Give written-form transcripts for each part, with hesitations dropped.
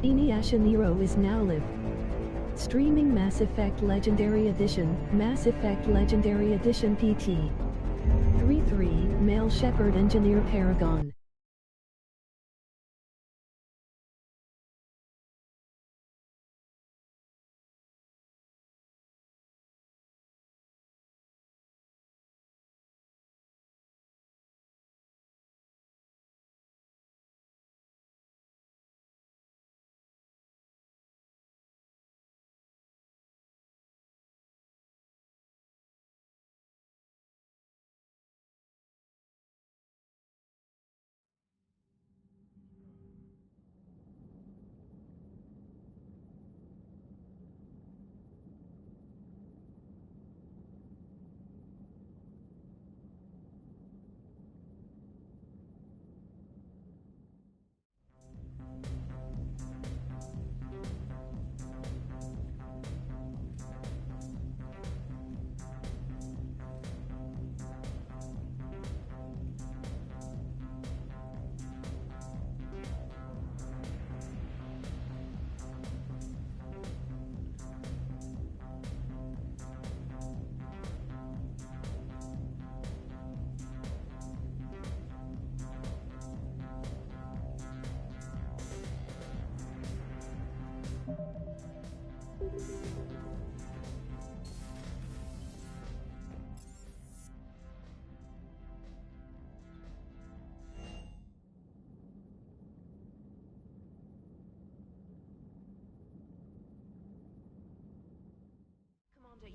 Inuyasha Nero is now live. Streaming Mass Effect Legendary Edition, Mass Effect Legendary Edition PT. 3-3, Male Shepard Engineer Paragon.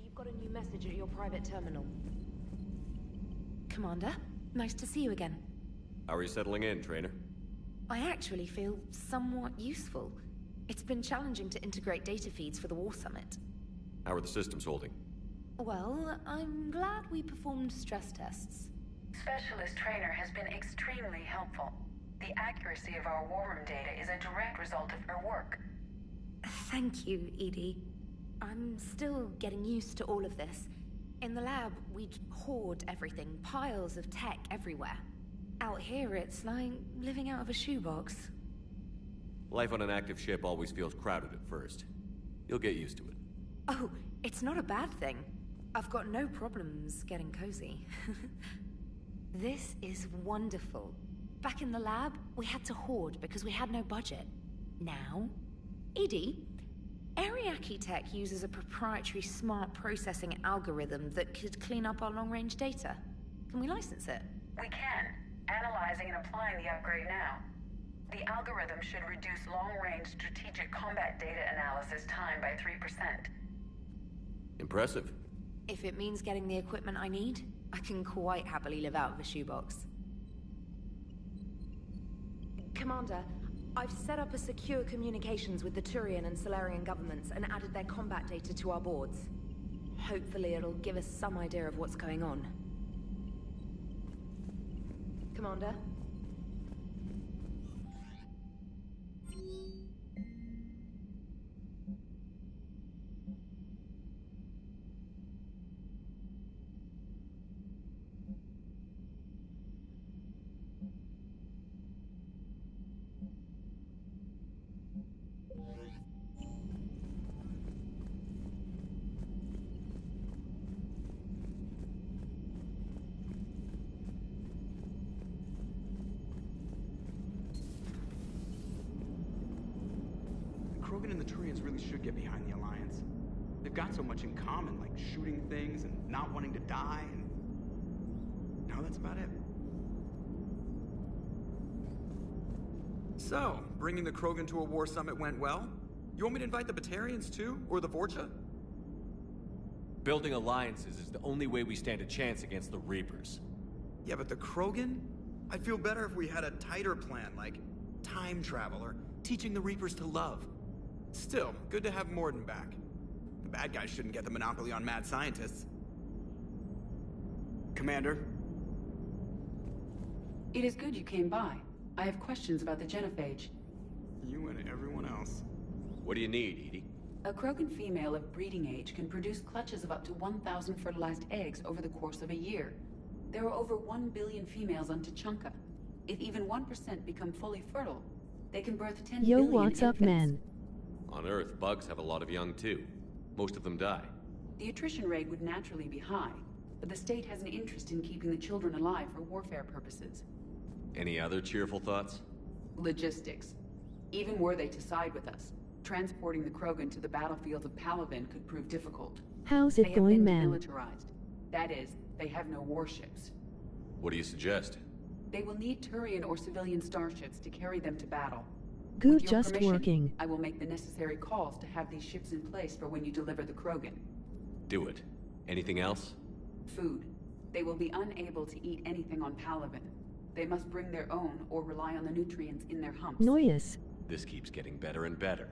You've got a new message at your private terminal. Commander, nice to see you again. How are you settling in, trainer? I actually feel somewhat useful. It's been challenging to integrate data feeds for the War Summit. How are the systems holding? Well, I'm glad we performed stress tests. Specialist Trainer has been extremely helpful. The accuracy of our war room data is a direct result of her work. Thank you, Edie. I'm still getting used to all of this. In the lab, we'd hoard everything, piles of tech everywhere. Out here, it's like living out of a shoebox. Life on an active ship always feels crowded at first. You'll get used to it. Oh, it's not a bad thing. I've got no problems getting cozy. This is wonderful. Back in the lab, we had to hoard because we had no budget. Now, Edie, Ariake Tech uses a proprietary smart processing algorithm that could clean up our long-range data. Can we license it? We can. Analyzing and applying the upgrade now. The algorithm should reduce long-range strategic combat data analysis time by 3%. Impressive. If it means getting the equipment I need, I can quite happily live out of a shoebox. Commander, I've set up a secure communications with the Turian and Solarian governments and added their combat data to our boards. Hopefully it'll give us some idea of what's going on. Commander? Krogan and the Turians really should get behind the Alliance. They've got so much in common, like shooting things and not wanting to die, and... no, that's about it. So, bringing the Krogan to a war summit went well? You want me to invite the Batarians too? Or the Vorcha? Building alliances is the only way we stand a chance against the Reapers. Yeah, but the Krogan? I'd feel better if we had a tighter plan, like time travel or teaching the Reapers to love. Still, good to have Morden back. The bad guys shouldn't get the monopoly on mad scientists. Commander? It is good you came by. I have questions about the genophage. You and everyone else. What do you need, Edie? A Krogan female of breeding age can produce clutches of up to 1,000 fertilized eggs over the course of a year. There are over 1 billion females on Tuchanka. If even 1% become fully fertile, They can birth 10 Yo, billion what's up, infants. man? On Earth, bugs have a lot of young too. Most of them die. The attrition rate would naturally be high, but the state has an interest in keeping the children alive for warfare purposes. Any other cheerful thoughts? Logistics. Even were they to side with us, transporting the Krogan to the battlefield of Palaven could prove difficult. How's They it have going, been man? demilitarized. That is, they have no warships. What do you suggest? They will need Turian or civilian starships to carry them to battle. Good, With your just permission, working. I will make the necessary calls to have these ships in place for when you deliver the Krogan. Do it. Anything else? Food. They will be unable to eat anything on Palaven. They must bring their own or rely on the nutrients in their humps. Noyes. This keeps getting better and better.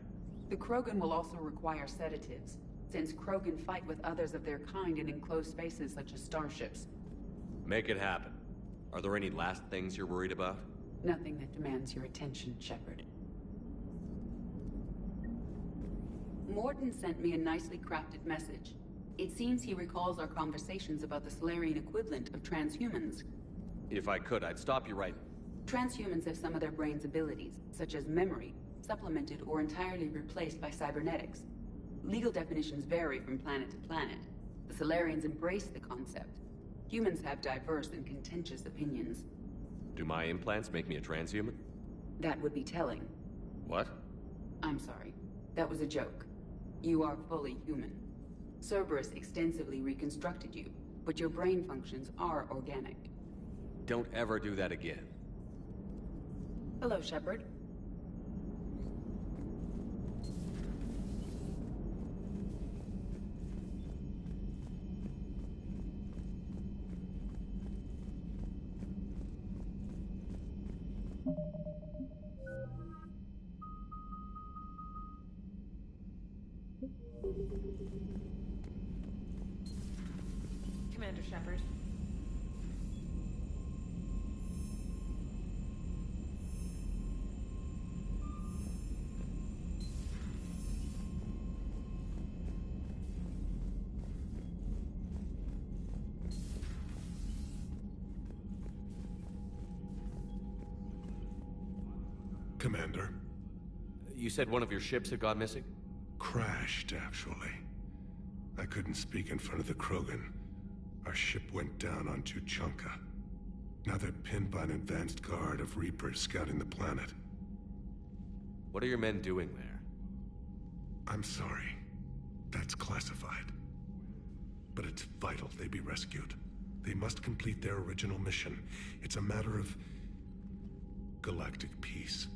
The Krogan will also require sedatives, since Krogan fight with others of their kind in enclosed spaces such as starships. Make it happen. Are there any last things you're worried about? Nothing that demands your attention, Shepard. Morton sent me a nicely crafted message. It seems he recalls our conversations about the Solarian equivalent of transhumans. If I could, I'd stop you right... Transhumans have some of their brain's abilities, such as memory, supplemented or entirely replaced by cybernetics. Legal definitions vary from planet to planet. The Solarians embrace the concept. Humans have diverse and contentious opinions. Do my implants make me a transhuman? That would be telling. What? I'm sorry. That was a joke. You are fully human. Cerberus extensively reconstructed you, but your brain functions are organic. Don't ever do that again. Hello, Shepard. Commander Shepard. Commander. You said one of your ships had gone missing? Crashed, actually. I couldn't speak in front of the Krogan. Our ship went down on Tuchanka. Now they're pinned by an advanced guard of Reapers scouting the planet. What are your men doing there? I'm sorry. That's classified. But it's vital they be rescued. They must complete their original mission. It's a matter of galactic peace.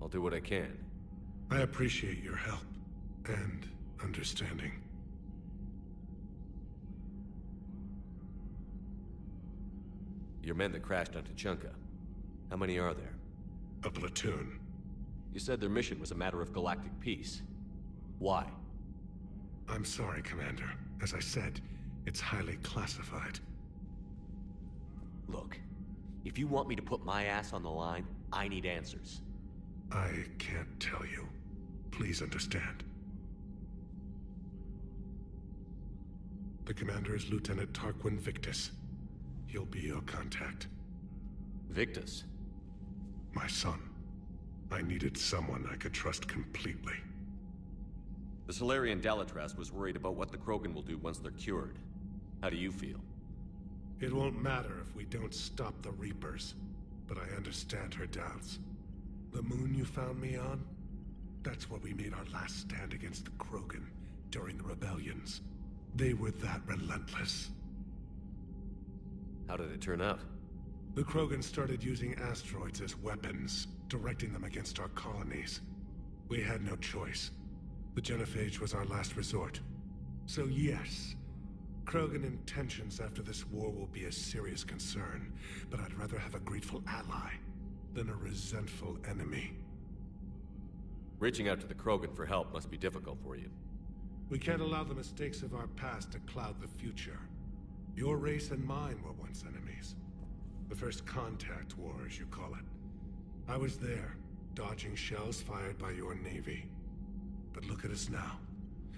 I'll do what I can. I appreciate your help and understanding. Your men that crashed onto Chunka. How many are there? A platoon. You said their mission was a matter of galactic peace. Why? I'm sorry, Commander. As I said, it's highly classified. Look, if you want me to put my ass on the line, I need answers. I can't tell you. Please understand. The commander is Lieutenant Tarquin Victus. He'll be your contact. Victus? My son. I needed someone I could trust completely. The Solarian Delatras was worried about what the Krogan will do once they're cured. How do you feel? It won't matter if we don't stop the Reapers, but I understand her doubts. The moon you found me on? That's where we made our last stand against the Krogan during the rebellions. They were that relentless. How did it turn out? The Krogan started using asteroids as weapons, directing them against our colonies. We had no choice. The genophage was our last resort. So yes, Krogan intentions after this war will be a serious concern, but I'd rather have a grateful ally than a resentful enemy. Reaching out to the Krogan for help must be difficult for you. We can't allow the mistakes of our past to cloud the future. Your race and mine were once enemies. The first contact war, as you call it. I was there, dodging shells fired by your navy. But look at us now,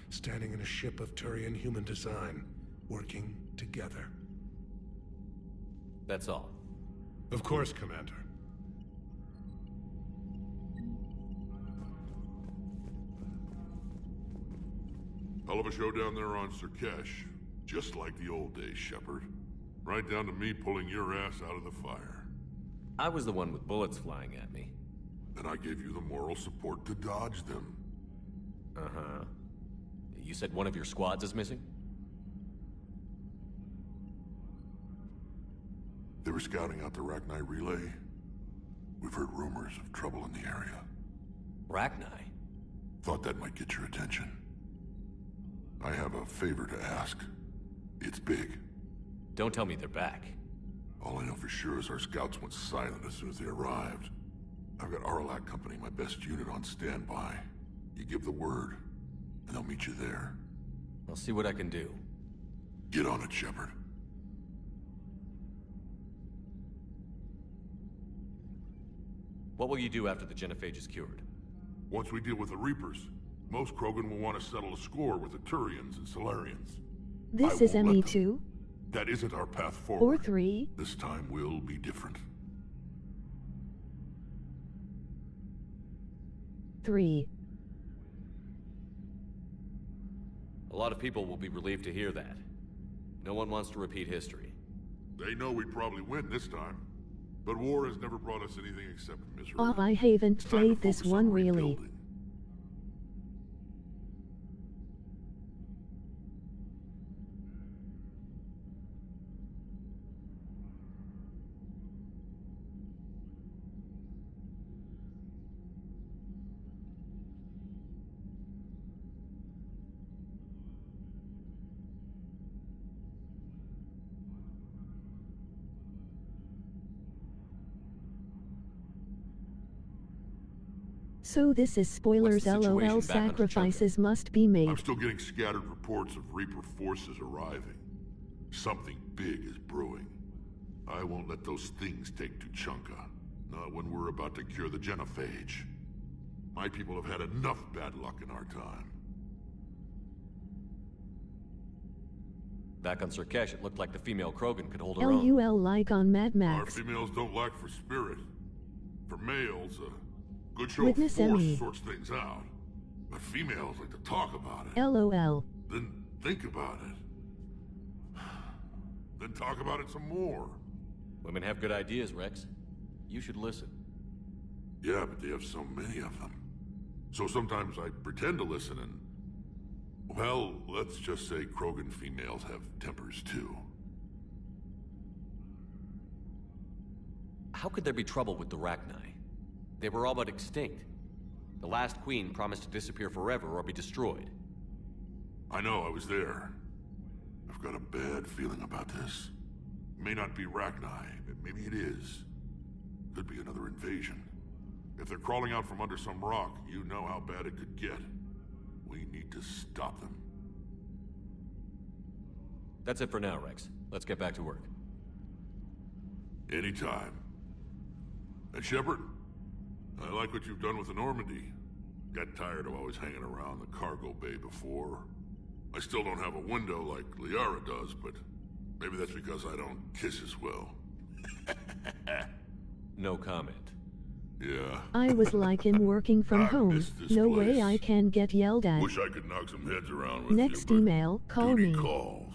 standing in a ship of Turian human design, working together. That's all. Of course, Commander. Hell of a show down there on Surkesh. Just like the old days, Shepard. Right down to me pulling your ass out of the fire. I was the one with bullets flying at me. And I gave you the moral support to dodge them. Uh-huh. You said one of your squads is missing? They were scouting out the Rachni relay. We've heard rumors of trouble in the area. Rachni? Thought that might get your attention. I have a favor to ask. It's big. Don't tell me they're back. All I know for sure is our scouts went silent as soon as they arrived. I've got Arlac Company, my best unit, on standby. You give the word, and they'll meet you there. I'll see what I can do. Get on it, Shepard. What will you do after the genophage is cured? Once we deal with the Reapers, most Krogan will want to settle a score with the Turians and Solarians. This is ME2? That isn't our path Or forward. 3? This time will be different. 3. A lot of people will be relieved to hear that. No one wants to repeat history. They know we'd probably win this time. But war has never brought us anything except misery. Oh, I haven't It's time to played this focus one on really. rebuilding. So this is spoilers. What's the situation LOL. back on Sacrifices must be made. I'm still getting scattered reports of Reaper forces arriving. Something big is brewing. I won't let those things take Tuchanka. Not when we're about to cure the genophage. My people have had enough bad luck in our time. Back on Surkesh, it looked like the female Krogan could hold her own. LUL like on Mad Our Max. females don't lack for spirit. For males, a good show Witness of force ME. sorts things out. But females like to talk about it. LOL. Then think about it. Then talk about it some more. Women have good ideas, Rex. You should listen. Yeah, but they have so many of them. So sometimes I pretend to listen and... Well, let's just say Krogan females have tempers too. How could there be trouble with the Rachni? They were all but extinct. The last queen promised to disappear forever or be destroyed. I know, I was there. I've got a bad feeling about this. May not be Rachni, but maybe it is. Could be another invasion. If they're crawling out from under some rock, you know how bad it could get. We need to stop them. That's it for now, Rex. Let's get back to work. Anytime. And Shepard, I like what you've done with the Normandy. Got tired of always hanging around the cargo bay before. I still don't have a window like Liara does, but maybe that's because I don't kiss as well. No comment. Yeah. I was like in working from I home. miss this No place. way I can get yelled at. Wish I could knock some heads around with Next you, but email, call duty me. calls.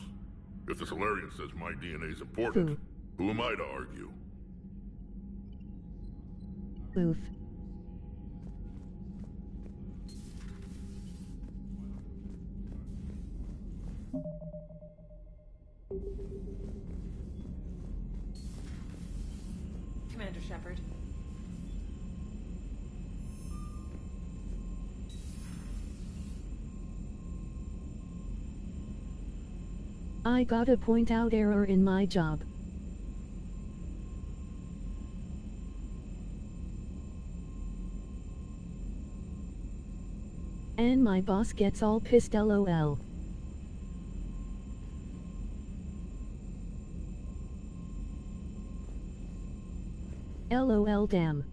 If the Solarian says my DNA is important, who am I to argue? Oof. Commander Shepard. I gotta point out error in my job. And my boss gets all pissed. LOL. LOL damn.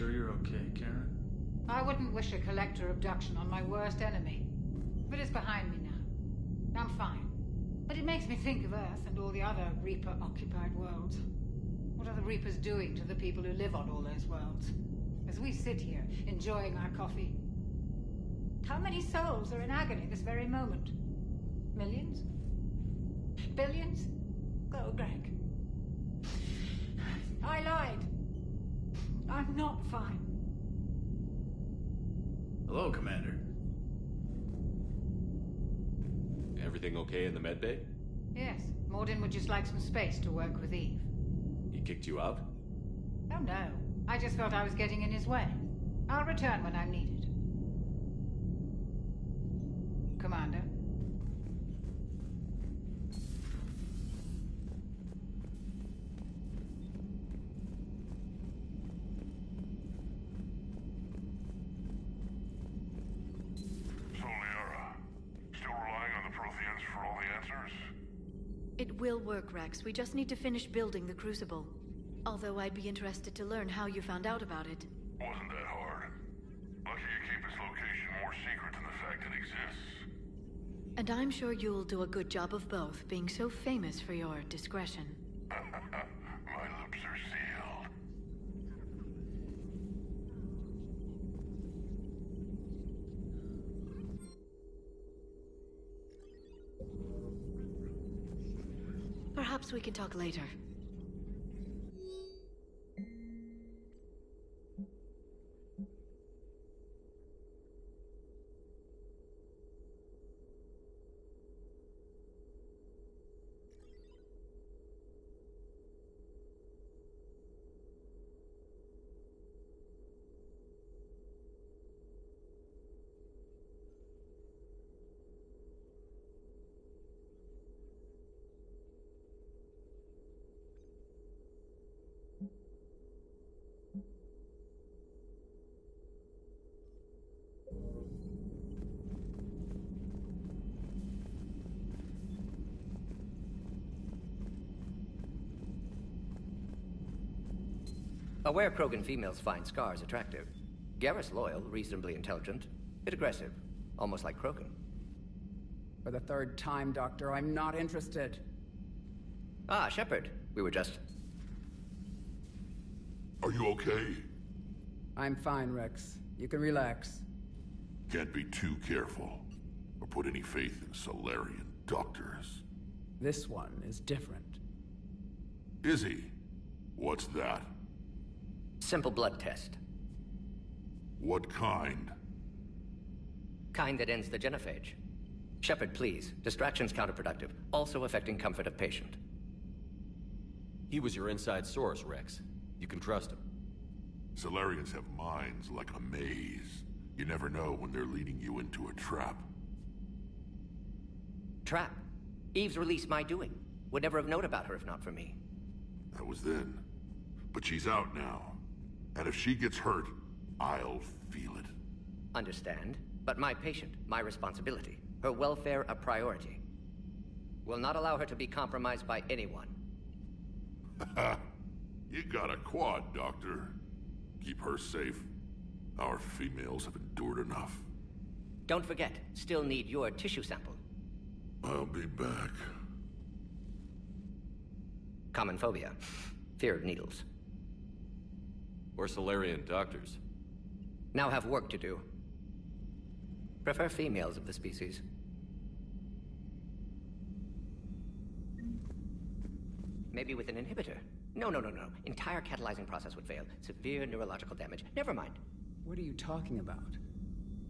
sure you're okay, Karen? I wouldn't wish a collector abduction on my worst enemy. But it's behind me now. I'm fine. But it makes me think of Earth and all the other Reaper-occupied worlds. What are the Reapers doing to the people who live on all those worlds? As we sit here, enjoying our coffee. How many souls are in agony this very moment? Millions? Billions? Oh, Greg. I lied. I'm not fine. Hello, Commander. Everything okay in the medbay? Yes, Morden would just like some space to work with Eve. He kicked you out? Oh no, I just felt I was getting in his way. I'll return when I'm needed. Commander? It will work, Rex. We just need to finish building the Crucible. Although I'd be interested to learn how you found out about it. Wasn't that hard. Lucky you keep its location more secret than the fact it exists. And I'm sure you'll do a good job of both, being so famous for your discretion. My lips are sealed. Perhaps we can talk later. Aware Krogan females find scars attractive. Garrus loyal, reasonably intelligent, bit aggressive, almost like Krogan. For the third time, Doctor, I'm not interested. Ah, Shepard. We were just... Are you okay? I'm fine, Rex. You can relax. Can't be too careful, or put any faith in Solarian doctors. This one is different. Is he? What's that? Simple blood test. What kind? Kind that ends the genophage. Shepard, please. Distraction's counterproductive, also affecting comfort of patient. He was your inside source, Rex. You can trust him. Solarians have minds like a maze. You never know when they're leading you into a trap. Trap? Eve's release my doing. Would never have known about her if not for me. That was then. But she's out now. And if she gets hurt, I'll feel it. Understand. But my patient, my responsibility. Her welfare a priority. Will not allow her to be compromised by anyone. You got a quad, Doctor. Keep her safe. Our females have endured enough. Don't forget, still need your tissue sample. I'll be back. Common phobia. Fear of needles. Or Solarian doctors. Now have work to do. Prefer females of the species. Maybe with an inhibitor. No. Entire catalyzing process would fail. Severe neurological damage. Never mind. What are you talking about?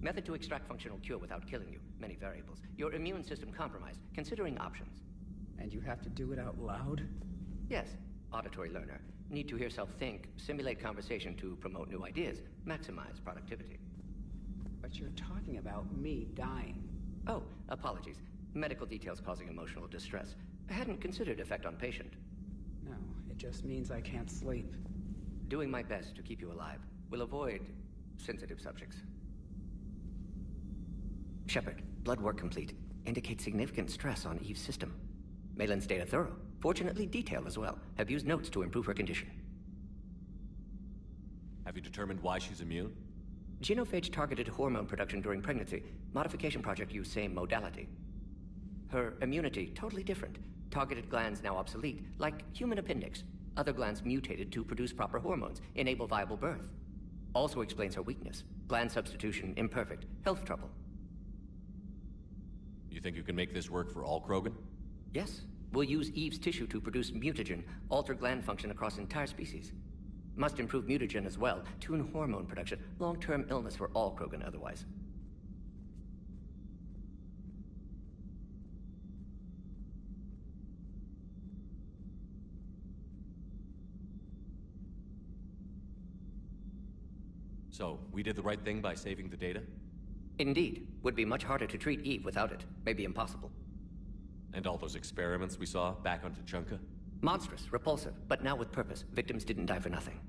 Method to extract functional cure without killing you. Many variables. Your immune system compromised. Considering options. And you have to do it out loud? Yes. Auditory learner. Need to hear self think, simulate conversation to promote new ideas, maximize productivity. But you're talking about me dying. Oh, apologies. Medical details causing emotional distress. I hadn't considered effect on patient. No, it just means I can't sleep. Doing my best to keep you alive. Will avoid sensitive subjects. Shepard, blood work complete. Indicates significant stress on Eve's system. Malin's data thorough. Fortunately detailed as well. Have used notes to improve her condition. Have you determined why she's immune? Genophage targeted hormone production during pregnancy. Modification project used same modality. Her immunity, totally different. Targeted glands now obsolete, like human appendix. Other glands mutated to produce proper hormones, enable viable birth. Also explains her weakness. Gland substitution imperfect. Health trouble. You think you can make this work for all Krogan? Yes. We'll use Eve's tissue to produce mutagen, alter gland function across entire species. Must improve mutagen as well, tune hormone production. Long-term illness for all Krogan otherwise. So, we did the right thing by saving the data? Indeed. Would be much harder to treat Eve without it. Maybe impossible. And all those experiments we saw back on Tuchanka? Monstrous, repulsive, but now with purpose. Victims didn't die for nothing.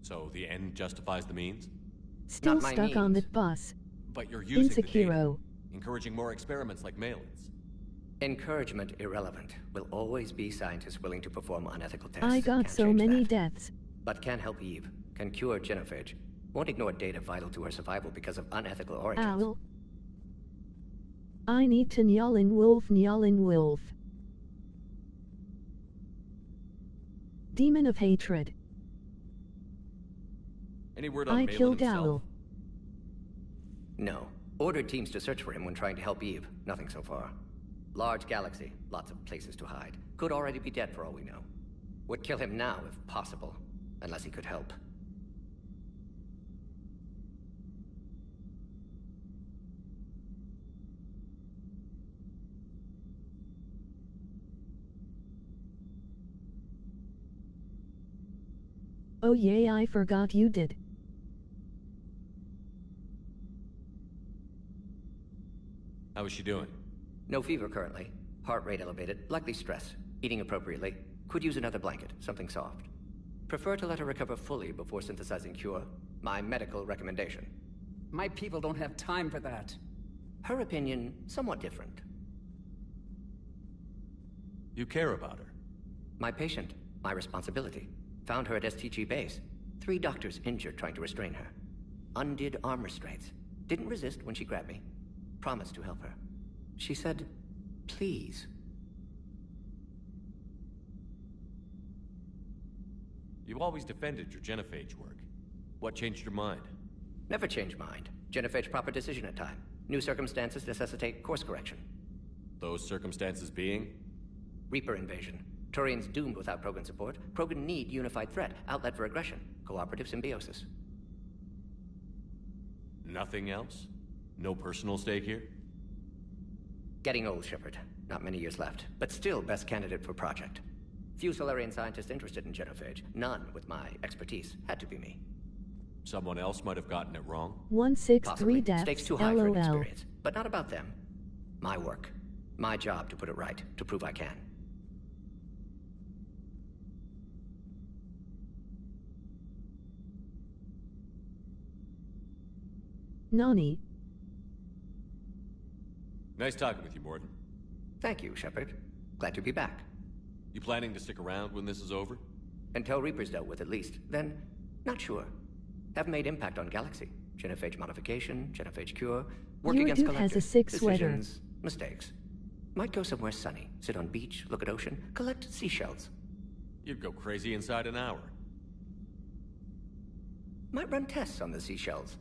So, the end justifies the means? Still stuck on that bus. But you're using the data, Insecuro. encouraging more experiments like Malin's. Encouragement irrelevant. Will always be scientists willing to perform unethical tests. I got Can't so change many that. deaths. But can help Eve. Can cure genophage. Won't ignore data vital to her survival because of unethical origins. Owl. I need to Nyalin Wolf. Demon of hatred. Any word on I Malin killed himself? Owl. No. Ordered teams to search for him when trying to help Eve. Nothing so far. Large galaxy. Lots of places to hide. Could already be dead for all we know. Would kill him now if possible. Unless he could help. Oh yeah, I forgot you did. How is she doing? No fever currently. Heart rate elevated. Likely stress. Eating appropriately. Could use another blanket. Something soft. Prefer to let her recover fully before synthesizing cure. My medical recommendation. My people don't have time for that. Her opinion, somewhat different. You care about her. My patient. My responsibility. Found her at STG base. 3 doctors injured trying to restrain her. Undid arm restraints. Didn't resist when she grabbed me. Promised to help her. She said, please. You always defended your genophage work. What changed your mind? Never change mind. Genophage proper decision at time. New circumstances necessitate course correction. Those circumstances being? Reaper invasion. Turians doomed without Krogan support. Krogan need unified threat. Outlet for aggression. Cooperative symbiosis. Nothing else? No personal stake here? Getting old, Shepard. Not many years left. But still best candidate for project. Few Solarian scientists interested in genophage. None with my expertise. Had to be me. Someone else might have gotten it wrong? 163 deaths, Stakes too high for LOL. inexperience. But not about them. My work. My job to put it right. To prove I can. Nani. Nice talking with you, Morden. Thank you, Shepard. Glad to be back. You planning to stick around when this is over? Until Reaper's dealt with, at least. Then, not sure. Have made impact on Galaxy. Genophage modification, genophage cure, work Your against dude collectors. has a sick sweater. Decisions, mistakes. Might go somewhere sunny. Sit on beach, look at ocean, collect seashells. You'd go crazy inside an hour. Might run tests on the seashells.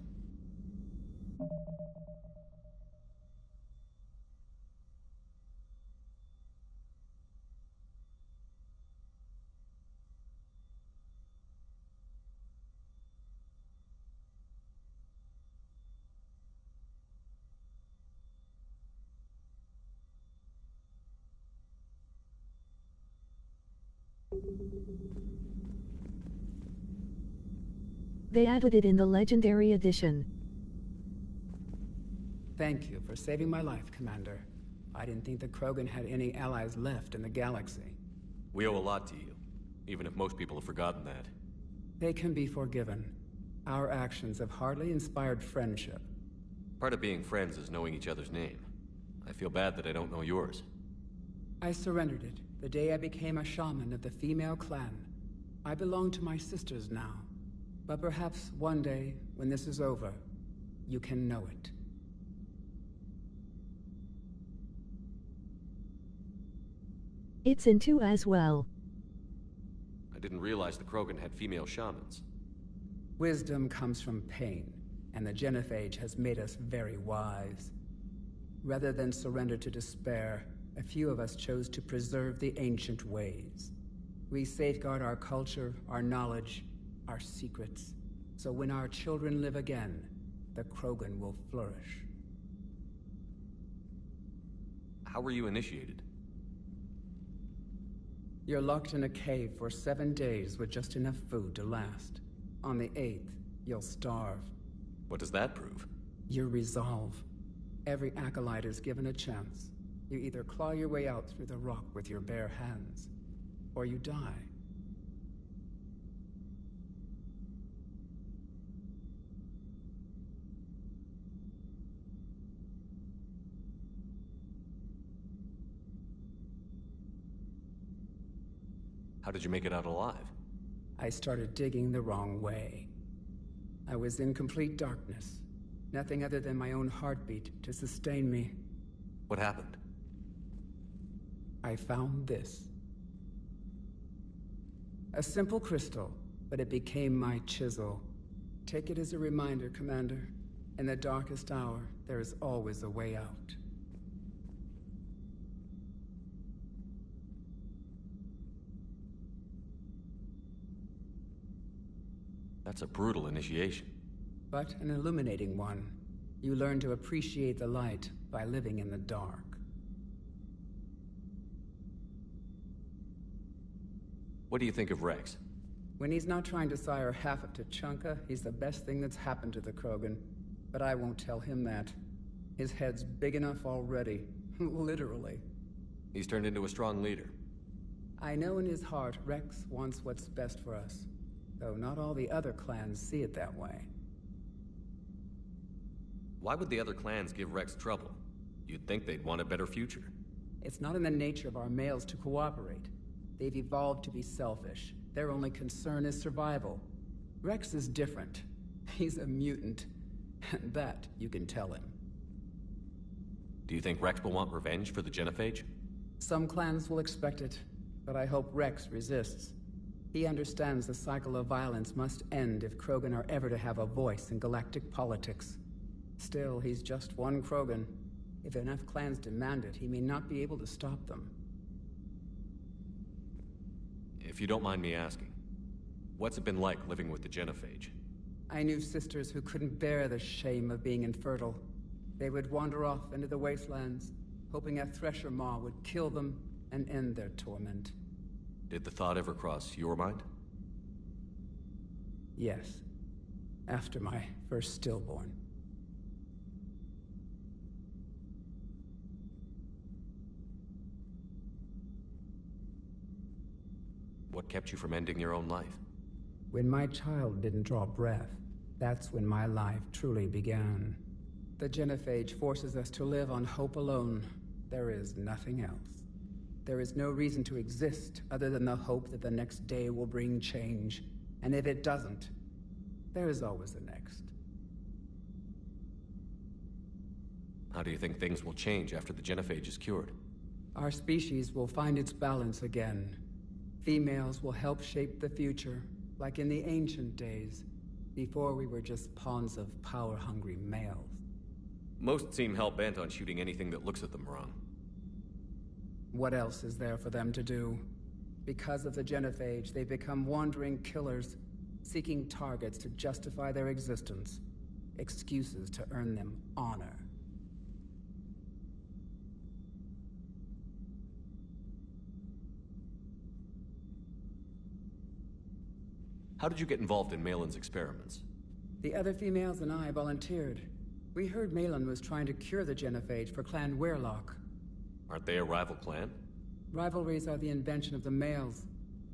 They added it in the Legendary Edition. Thank you for saving my life, Commander. I didn't think the Krogan had any allies left in the galaxy. We owe a lot to you, even if most people have forgotten that. They can be forgiven. Our actions have hardly inspired friendship. Part of being friends is knowing each other's name. I feel bad that I don't know yours. I surrendered it the day I became a shaman of the female clan. I belong to my sisters now. But perhaps one day, when this is over, you can know it. It's into as well. I didn't realize the Krogan had female shamans. Wisdom comes from pain, and the genophage has made us very wise. Rather than surrender to despair, a few of us chose to preserve the ancient ways. We safeguard our culture, our knowledge, our secrets, so when our children live again, the Krogan will flourish. How were you initiated? You're locked in a cave for 7 days with just enough food to last. On the 8th, you'll starve. What does that prove? Your resolve. Every acolyte is given a chance. You either claw your way out through the rock with your bare hands, or you die. How did you make it out alive? I started digging the wrong way. I was in complete darkness. Nothing other than my own heartbeat to sustain me. What happened? I found this. A simple crystal, but it became my chisel. Take it as a reminder, Commander. In the darkest hour, there is always a way out. That's a brutal initiation. But an illuminating one. You learn to appreciate the light by living in the dark. What do you think of Rex? When he's not trying to sire half of Tuchanka, he's the best thing that's happened to the Krogan. But I won't tell him that. His head's big enough already. Literally. He's turned into a strong leader. I know in his heart Rex wants what's best for us. Though not all the other clans see it that way. Why would the other clans give Rex trouble? You'd think they'd want a better future. It's not in the nature of our males to cooperate. They've evolved to be selfish. Their only concern is survival. Rex is different. He's a mutant. And that you can tell him. Do you think Rex will want revenge for the genophage? Some clans will expect it, but I hope Rex resists. He understands the cycle of violence must end if Krogan are ever to have a voice in galactic politics. Still, he's just one Krogan. If enough clans demand it, he may not be able to stop them. If you don't mind me asking, what's it been like living with the genophage? I knew sisters who couldn't bear the shame of being infertile. They would wander off into the wastelands, hoping a thresher maw would kill them and end their torment. Did the thought ever cross your mind? Yes. After my first stillborn. What kept you from ending your own life? When my child didn't draw breath, that's when my life truly began. The genophage forces us to live on hope alone. There is nothing else. There is no reason to exist other than the hope that the next day will bring change. And if it doesn't, there is always the next. How do you think things will change after the genophage is cured? Our species will find its balance again. Females will help shape the future, like in the ancient days, before we were just pawns of power-hungry males. Most seem hell-bent on shooting anything that looks at them wrong. What else is there for them to do? Because of the genophage, they become wandering killers, seeking targets to justify their existence, excuses to earn them honor. How did you get involved in Malin's experiments? The other females and I volunteered. We heard Malin was trying to cure the genophage for Clan Weirlock. Aren't they a rival clan? Rivalries are the invention of the males.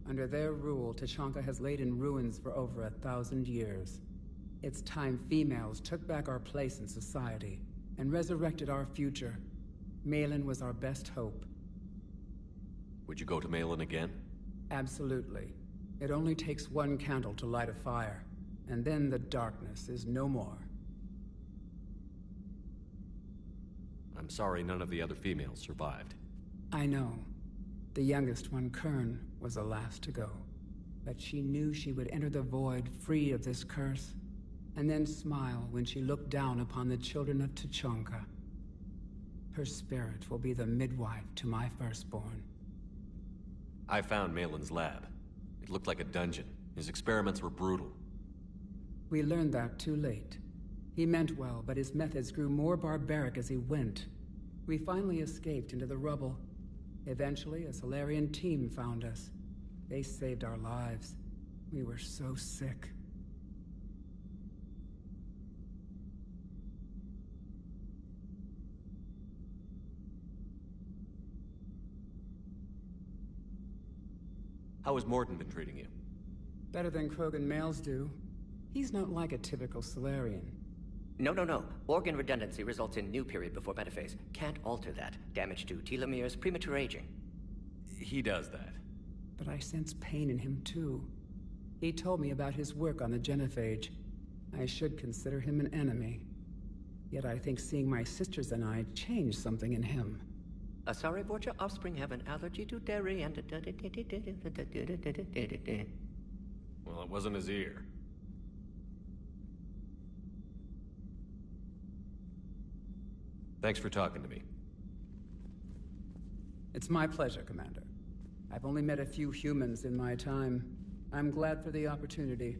Under their rule, Tuchanka has laid in ruins for over 1,000 years. It's time females took back our place in society and resurrected our future. Malin was our best hope. Would you go to Malin again? Absolutely. It only takes one candle to light a fire, and then the darkness is no more. I'm sorry none of the other females survived. I know. The youngest one, Kern, was the last to go. But she knew she would enter the void free of this curse, and then smile when she looked down upon the children of Tuchanka. Her spirit will be the midwife to my firstborn. I found Malin's lab. It looked like a dungeon. His experiments were brutal. We learned that too late. He meant well, but his methods grew more barbaric as he went. We finally escaped into the rubble. Eventually, a Solarian team found us. They saved our lives. We were so sick. How has Morden been treating you? Better than Krogan males do. He's not like a typical Solarian. No. Organ redundancy results in new period before metaphase. Can't alter that. Damage to telomeres, premature aging. He does that. But I sense pain in him too. He told me about his work on the genophage. I should consider him an enemy. Yet I think seeing my sisters and I changed something in him. Asari Borgia offspring have an allergy to dairy and... Well, it wasn't his ear. Thanks for talking to me. It's my pleasure, Commander. I've only met a few humans in my time. I'm glad for the opportunity.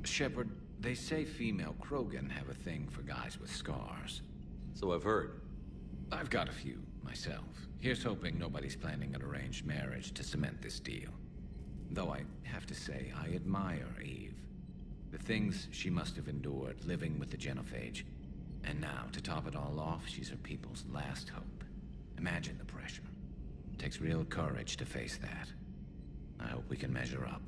Shepard, they say female Krogan have a thing for guys with scars. So I've heard. I've got a few, myself. Here's hoping nobody's planning an arranged marriage to cement this deal. Though I have to say, I admire Eve. The things she must have endured living with the genophage. And now, to top it all off, she's her people's last hope. Imagine the pressure. It takes real courage to face that. I hope we can measure up.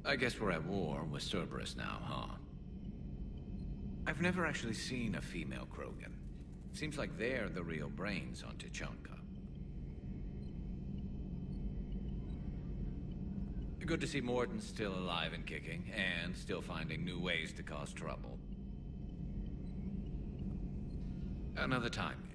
I guess we're at war with Cerberus now, huh? I've never actually seen a female Krogan. Seems like they're the real brains on Tuchanka. Good to see Morden still alive and kicking, and still finding new ways to cause trouble. Another time, maybe.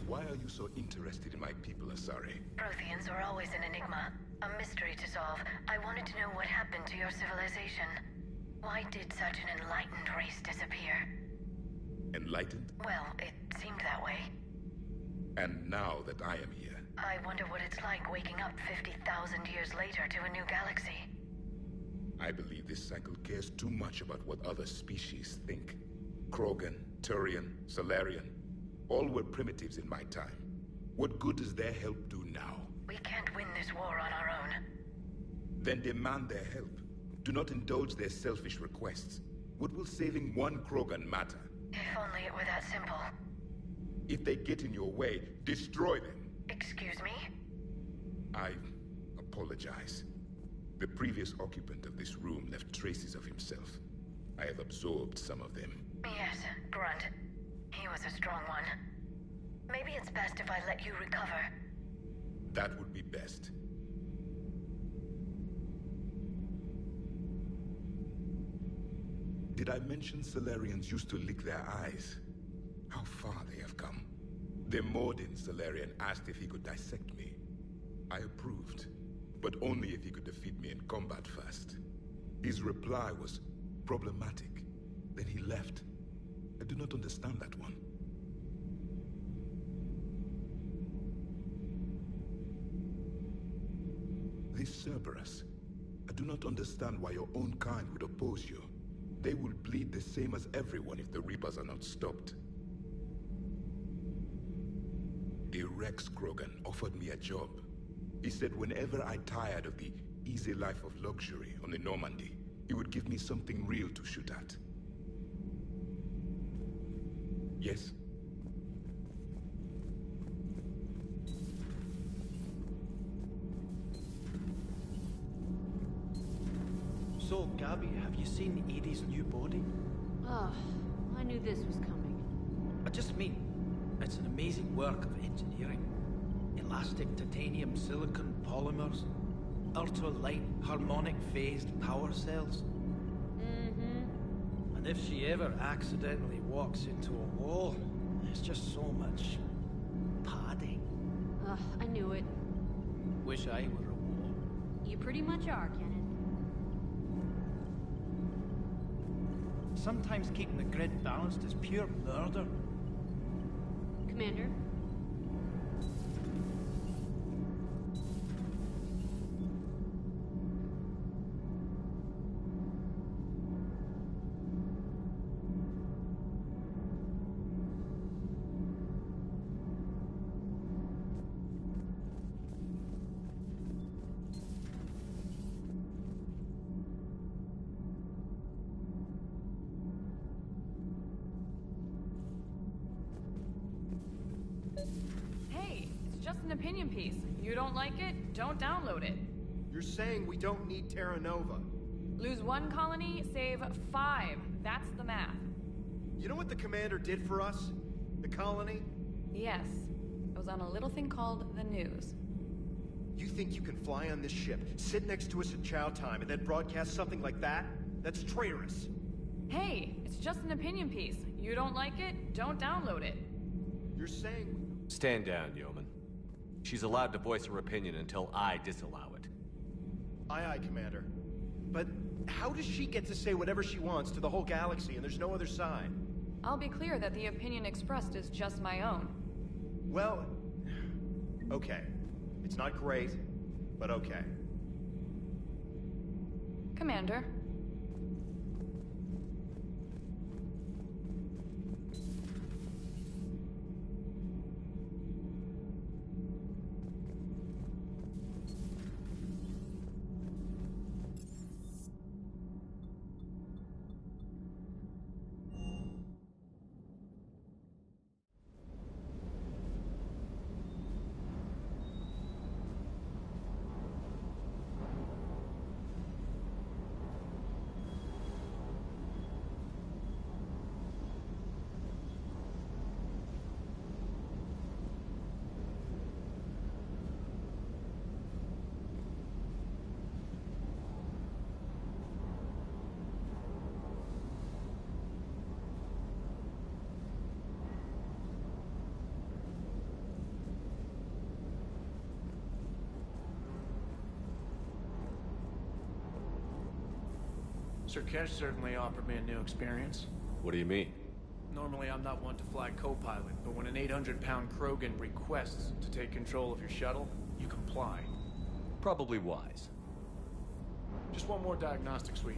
Why are you so interested in my people, Asari? Protheans are always an enigma, a mystery to solve. I wanted to know what happened to your civilization. Why did such an enlightened race disappear? Enlightened? Well, it seemed that way. And now that I am here... I wonder what it's like waking up 50,000 years later to a new galaxy. I believe this cycle cares too much about what other species think. Krogan, Turian, Solarian, all were primitives in my time. What good does their help do now? We can't win this war on our own. Then demand their help. Do not indulge their selfish requests. What will saving one Krogan matter? If only it were that simple. If they get in your way, destroy them. Excuse me? I apologize. The previous occupant of this room left traces of himself. I have absorbed some of them. Yes, Grunt. He was a strong one. Maybe it's best if I let you recover. That would be best. Did I mention Salarians used to lick their eyes? How far they have come. The Mordin Salarian asked if he could dissect me. I approved, but only if he could defeat me in combat first. His reply was problematic. Then he left. I do not understand that one. This Cerberus, I do not understand why your own kind would oppose you. They will bleed the same as everyone if the Reapers are not stopped. The Rex Krogan offered me a job. He said whenever I tired of the easy life of luxury on the Normandy, he would give me something real to shoot at. Yes? So, Gabby, have you seen Edie's new body? Oh, I knew this was coming. I just mean, it's an amazing work of engineering. Elastic titanium silicon polymers, ultra-light harmonic phased power cells. Mm-hmm. And if she ever accidentally walks into a wall, there's just so much padding. Ugh, I knew it. Wish I were a wall. You pretty much are, Kenneth. Sometimes keeping the grid balanced is pure murder. Commander? Just an opinion piece. You don't like it, don't download it. You're saying we don't need Terra Nova. Lose 1 colony, save 5. That's the math. You know what the commander did for us? The colony? Yes. It was on a little thing called the news. You think you can fly on this ship, sit next to us at chow time, and then broadcast something like that? That's traitorous. Hey, it's just an opinion piece. You don't like it, don't download it. You're saying... Stand down, Yeoman. She's allowed to voice her opinion until I disallow it. Aye, aye, Commander. But how does she get to say whatever she wants to the whole galaxy and there's no other side? I'll be clear that the opinion expressed is just my own. Well, okay. It's not great, but okay. Commander. Sir Kesh certainly offered me a new experience. What do you mean? Normally I'm not one to fly co-pilot, but when an 800-pound Krogan requests to take control of your shuttle, you comply. Probably wise. Just one more diagnostic suite.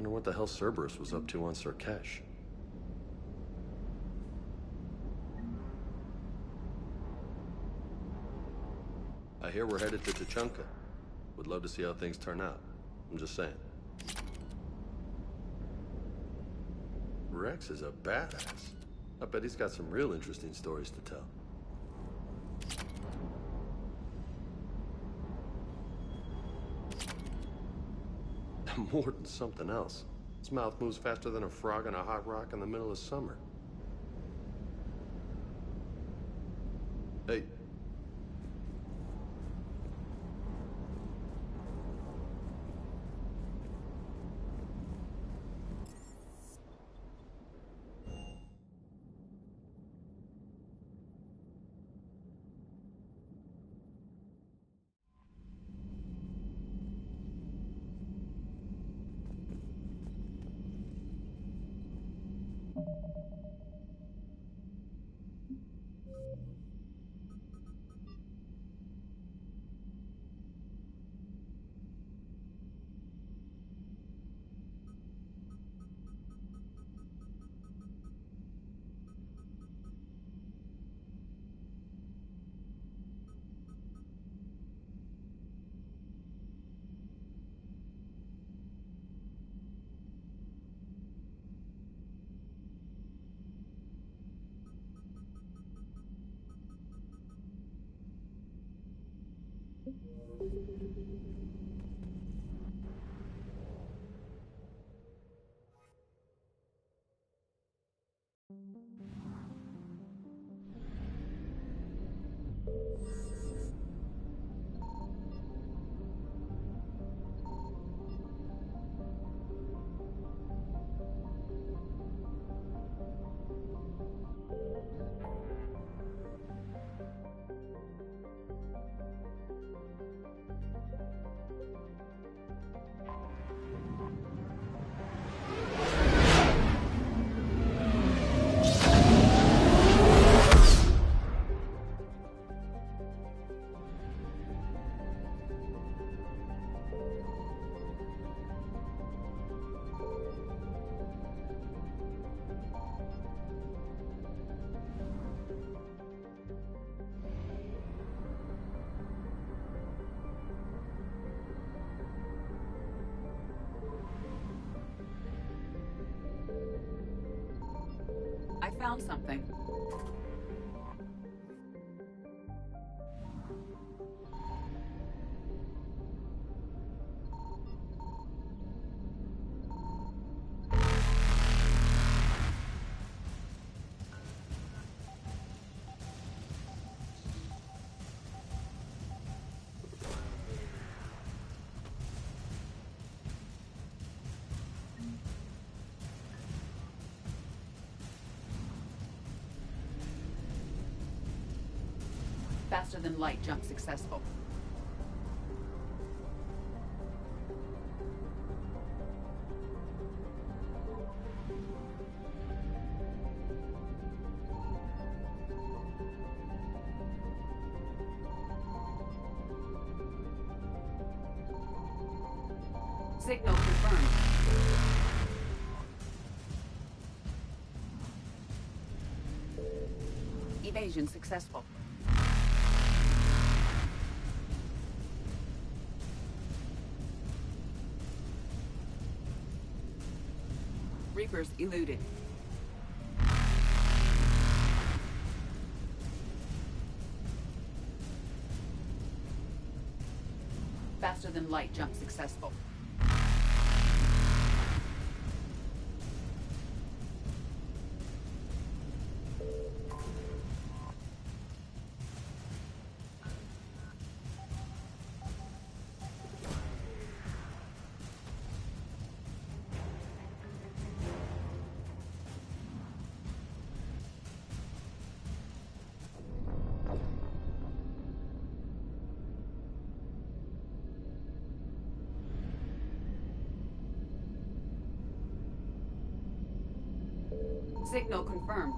Wonder what the hell Cerberus was up to on Surkesh. I hear we're headed to Tuchanka. Would love to see how things turn out. I'm just saying. Rex is a badass. I bet he's got some real interesting stories to tell. More than something else. His mouth moves faster than a frog on a hot rock in the middle of summer. Hey. I found something. Faster than light jump successful. Signal confirmed. Evasion successful. Reapers eluded. Faster than light jump successful. Signal confirmed.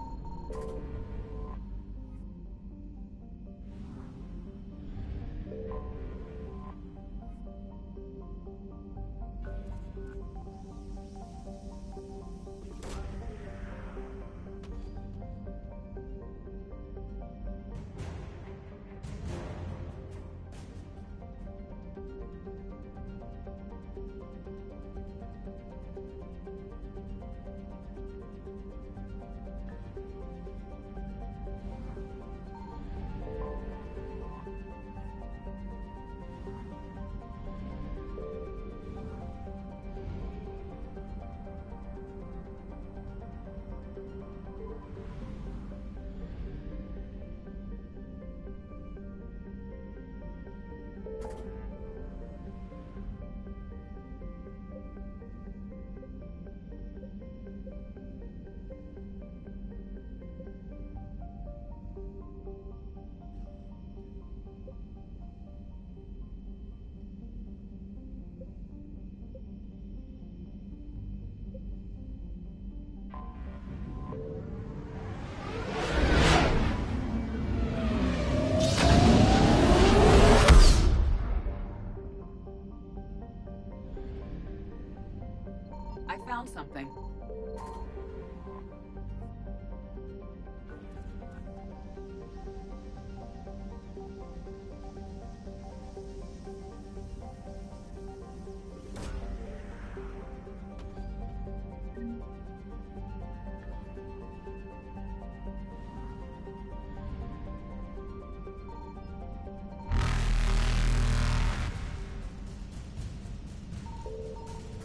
something.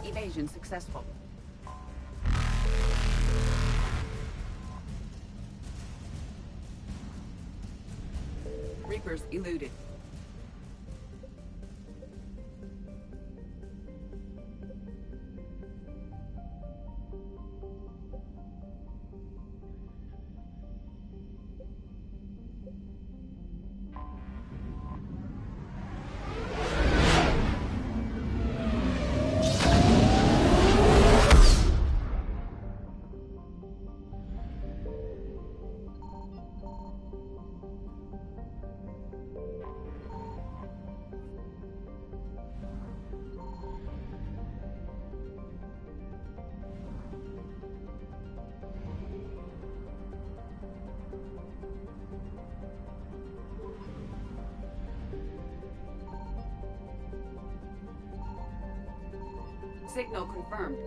Evasion successful. Reapers eluded. Signal confirmed.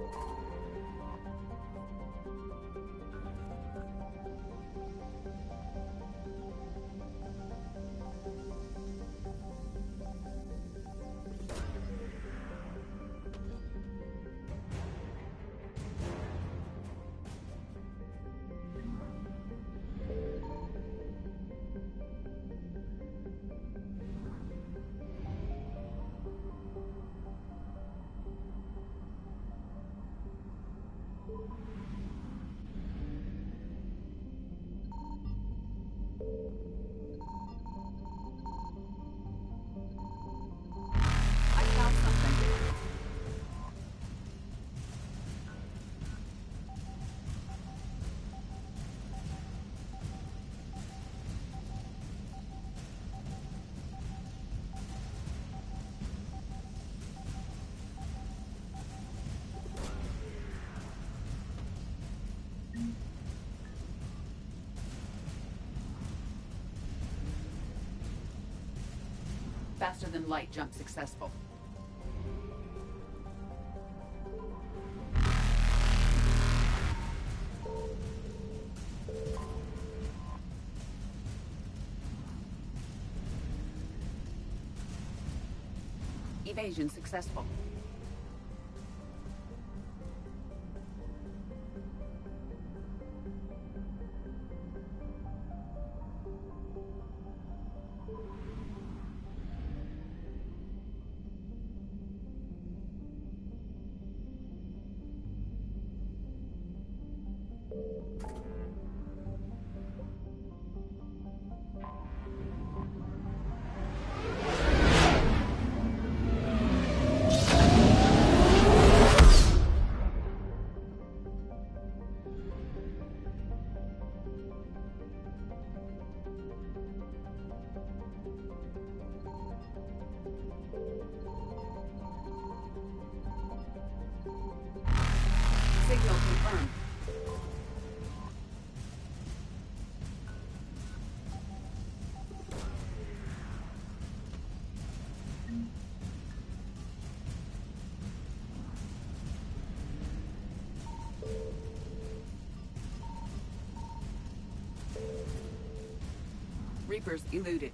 Faster than light jump successful. Evasion successful. Signal confirmed. Reapers eluded.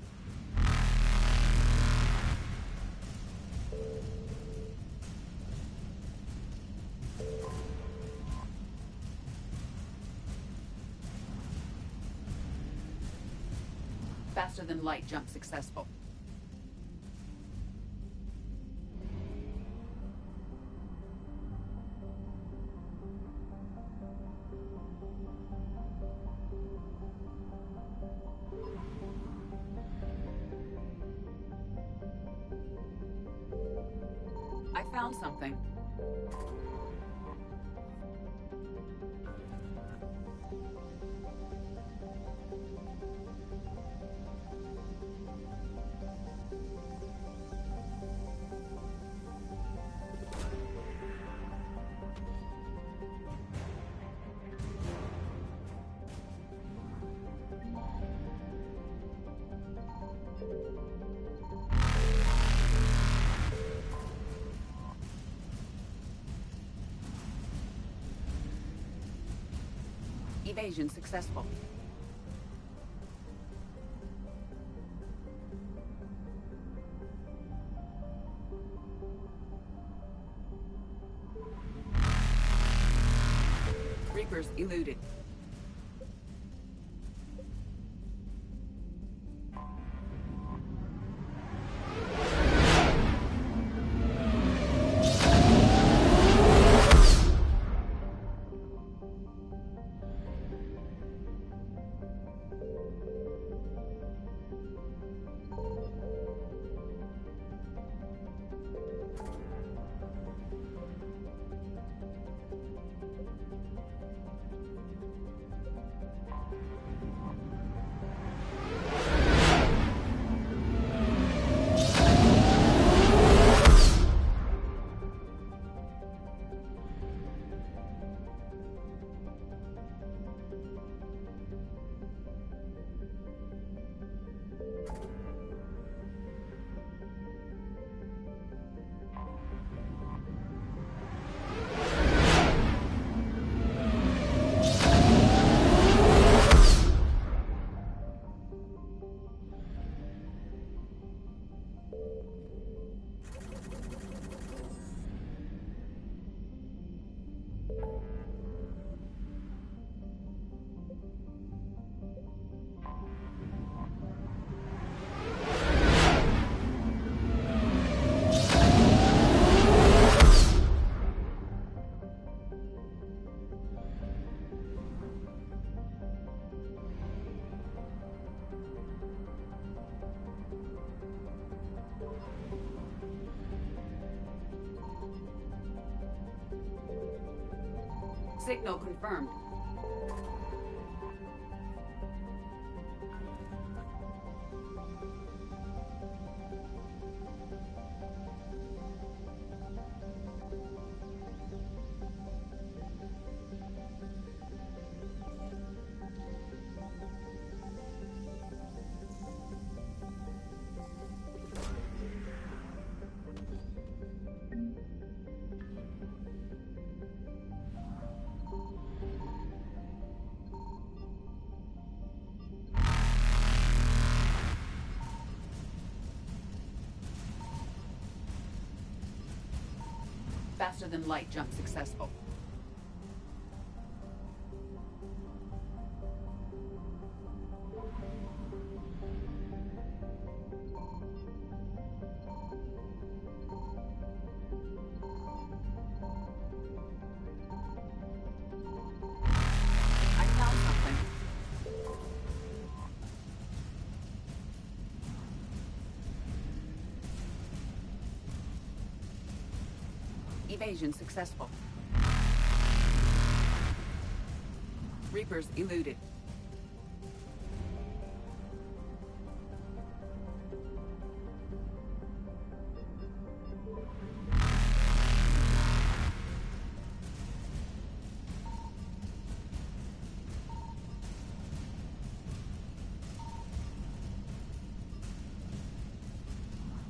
Faster than light jump successful. I found something. Evasion successful. Reapers eluded. Signal confirmed. Faster than light jump successful. I found something. Evasion successful. Reapers eluded.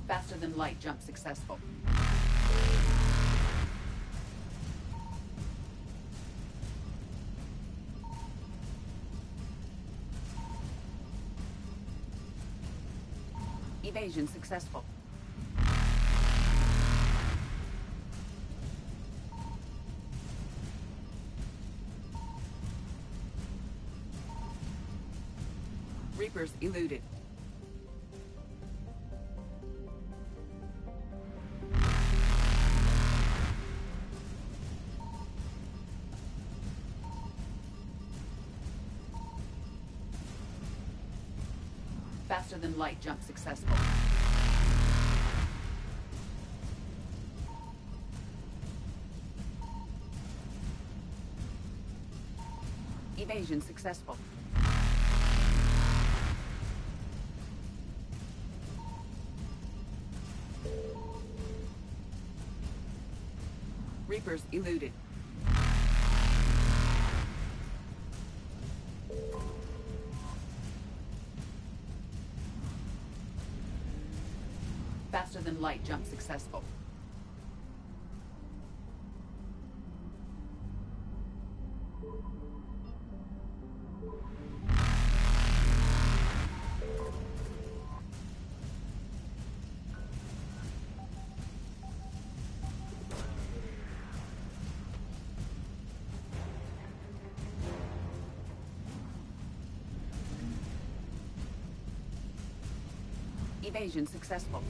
Faster than light jump successful. Evasion successful. Reapers eluded. Faster than light jump successful. Evasion successful. Reapers eluded. Faster than light jump successful. Evasion successful.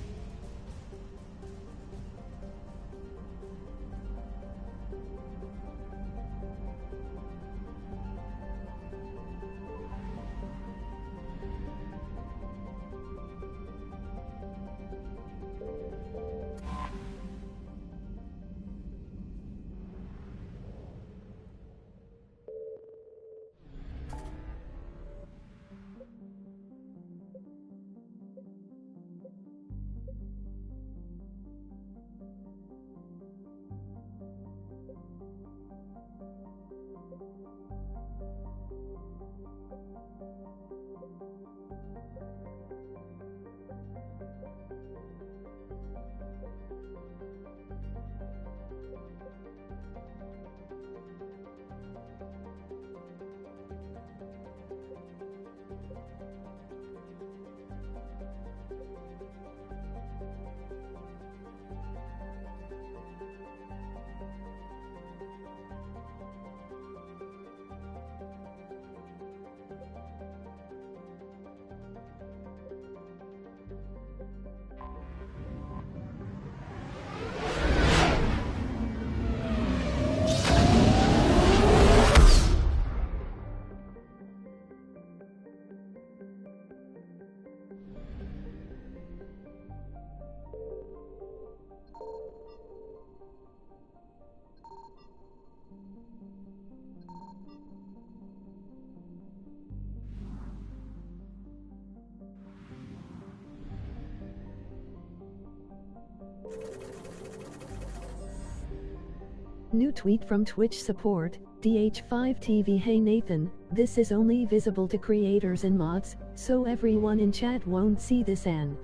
New tweet from Twitch support, DH5TV. Hey Nathan, this is only visible to creators and mods, so everyone in chat won't see this and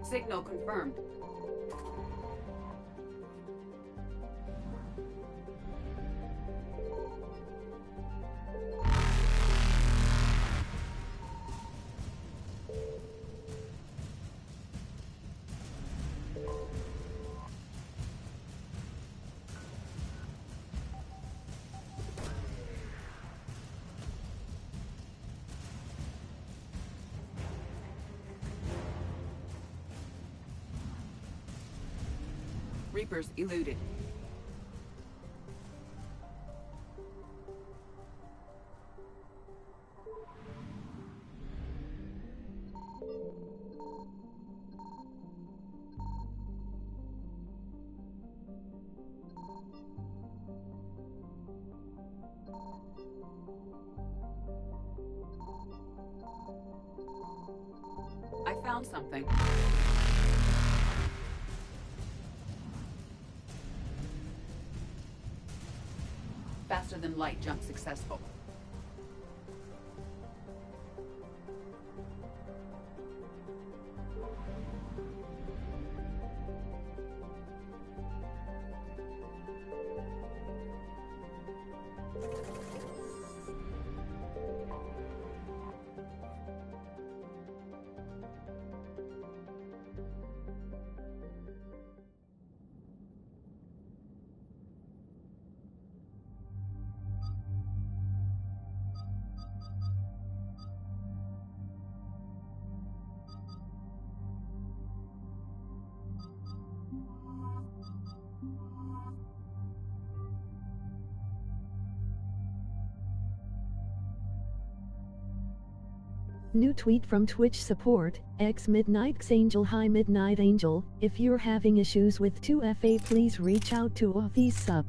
Signal confirmed. Reapers eluded. I found something. Faster than light jump successful. New tweet from Twitch support, X Midnight Angel. Hi Midnight Angel, if you're having issues with 2FA please reach out to Office Sub.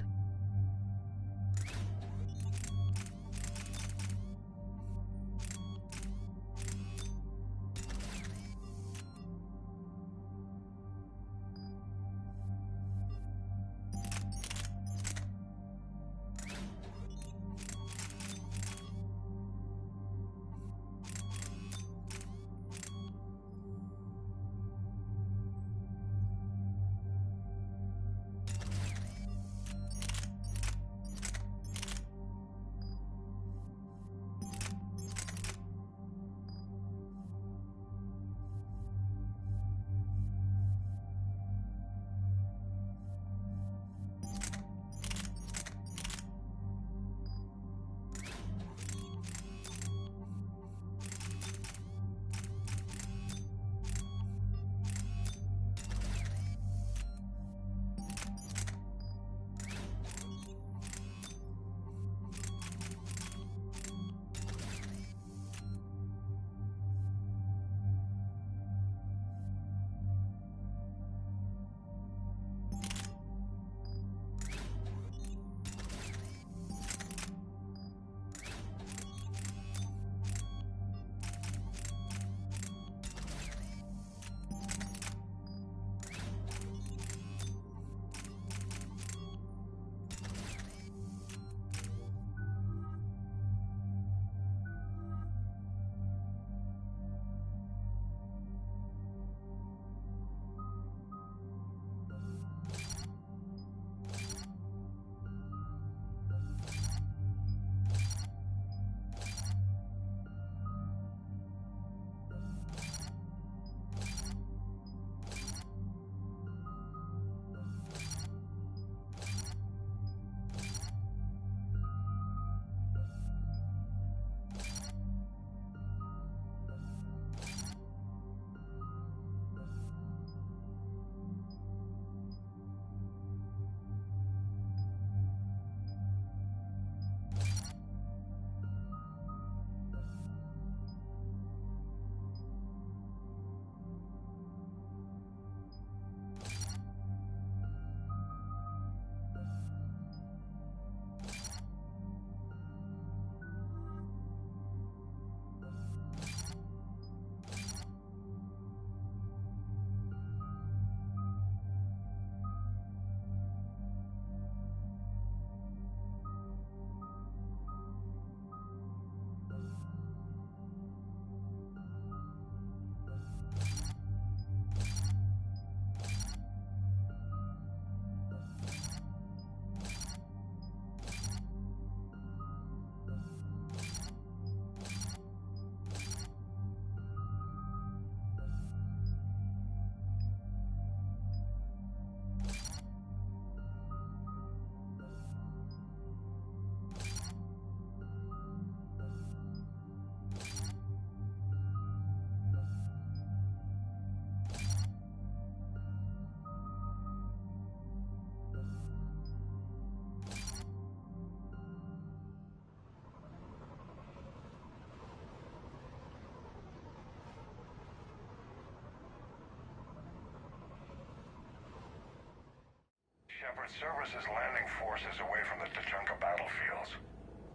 Shepard, Cerberus is landing forces away from the Tuchanka battlefields.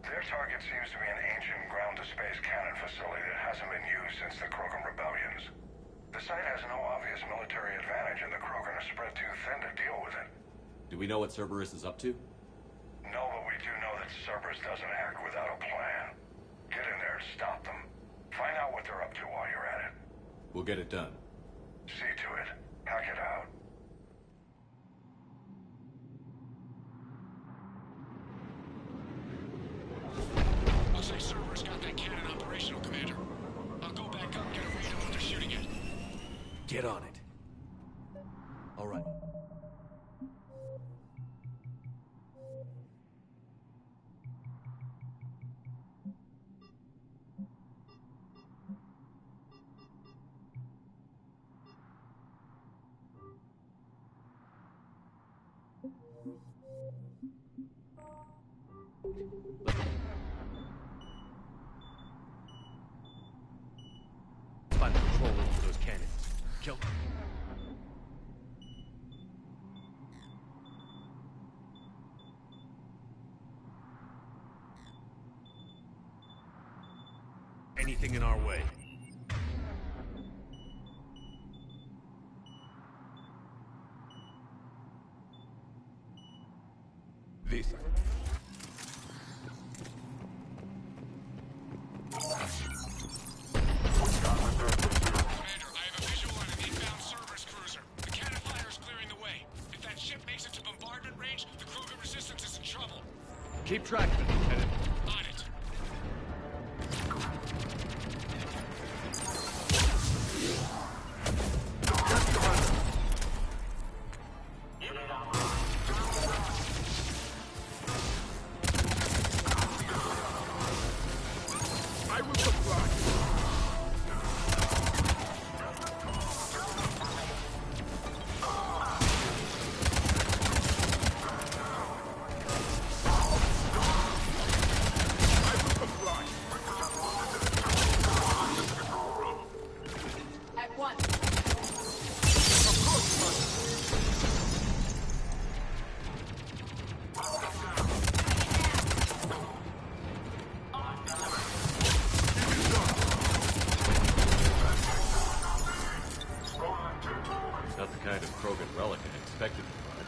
Their target seems to be an ancient ground-to-space cannon facility that hasn't been used since the Krogan rebellions. The site has no obvious military advantage, and the Krogan are spread too thin to deal with it. Do we know what Cerberus is up to? No, but we do know that Cerberus doesn't act without a plan. Get in there and stop them. Find out what they're up to while you're at it. We'll get it done. See to it. Hack it out. Looks like Cerberus got that cannon operational, Commander. I'll go back up and get a read on what they're shooting at. Get on it. All right. Find the control room for those cannons. Kill them. Anything in our way. This. Keep track of it, Lieutenant. On it. I will supply. Not the kind of Krogan relic I expected to find.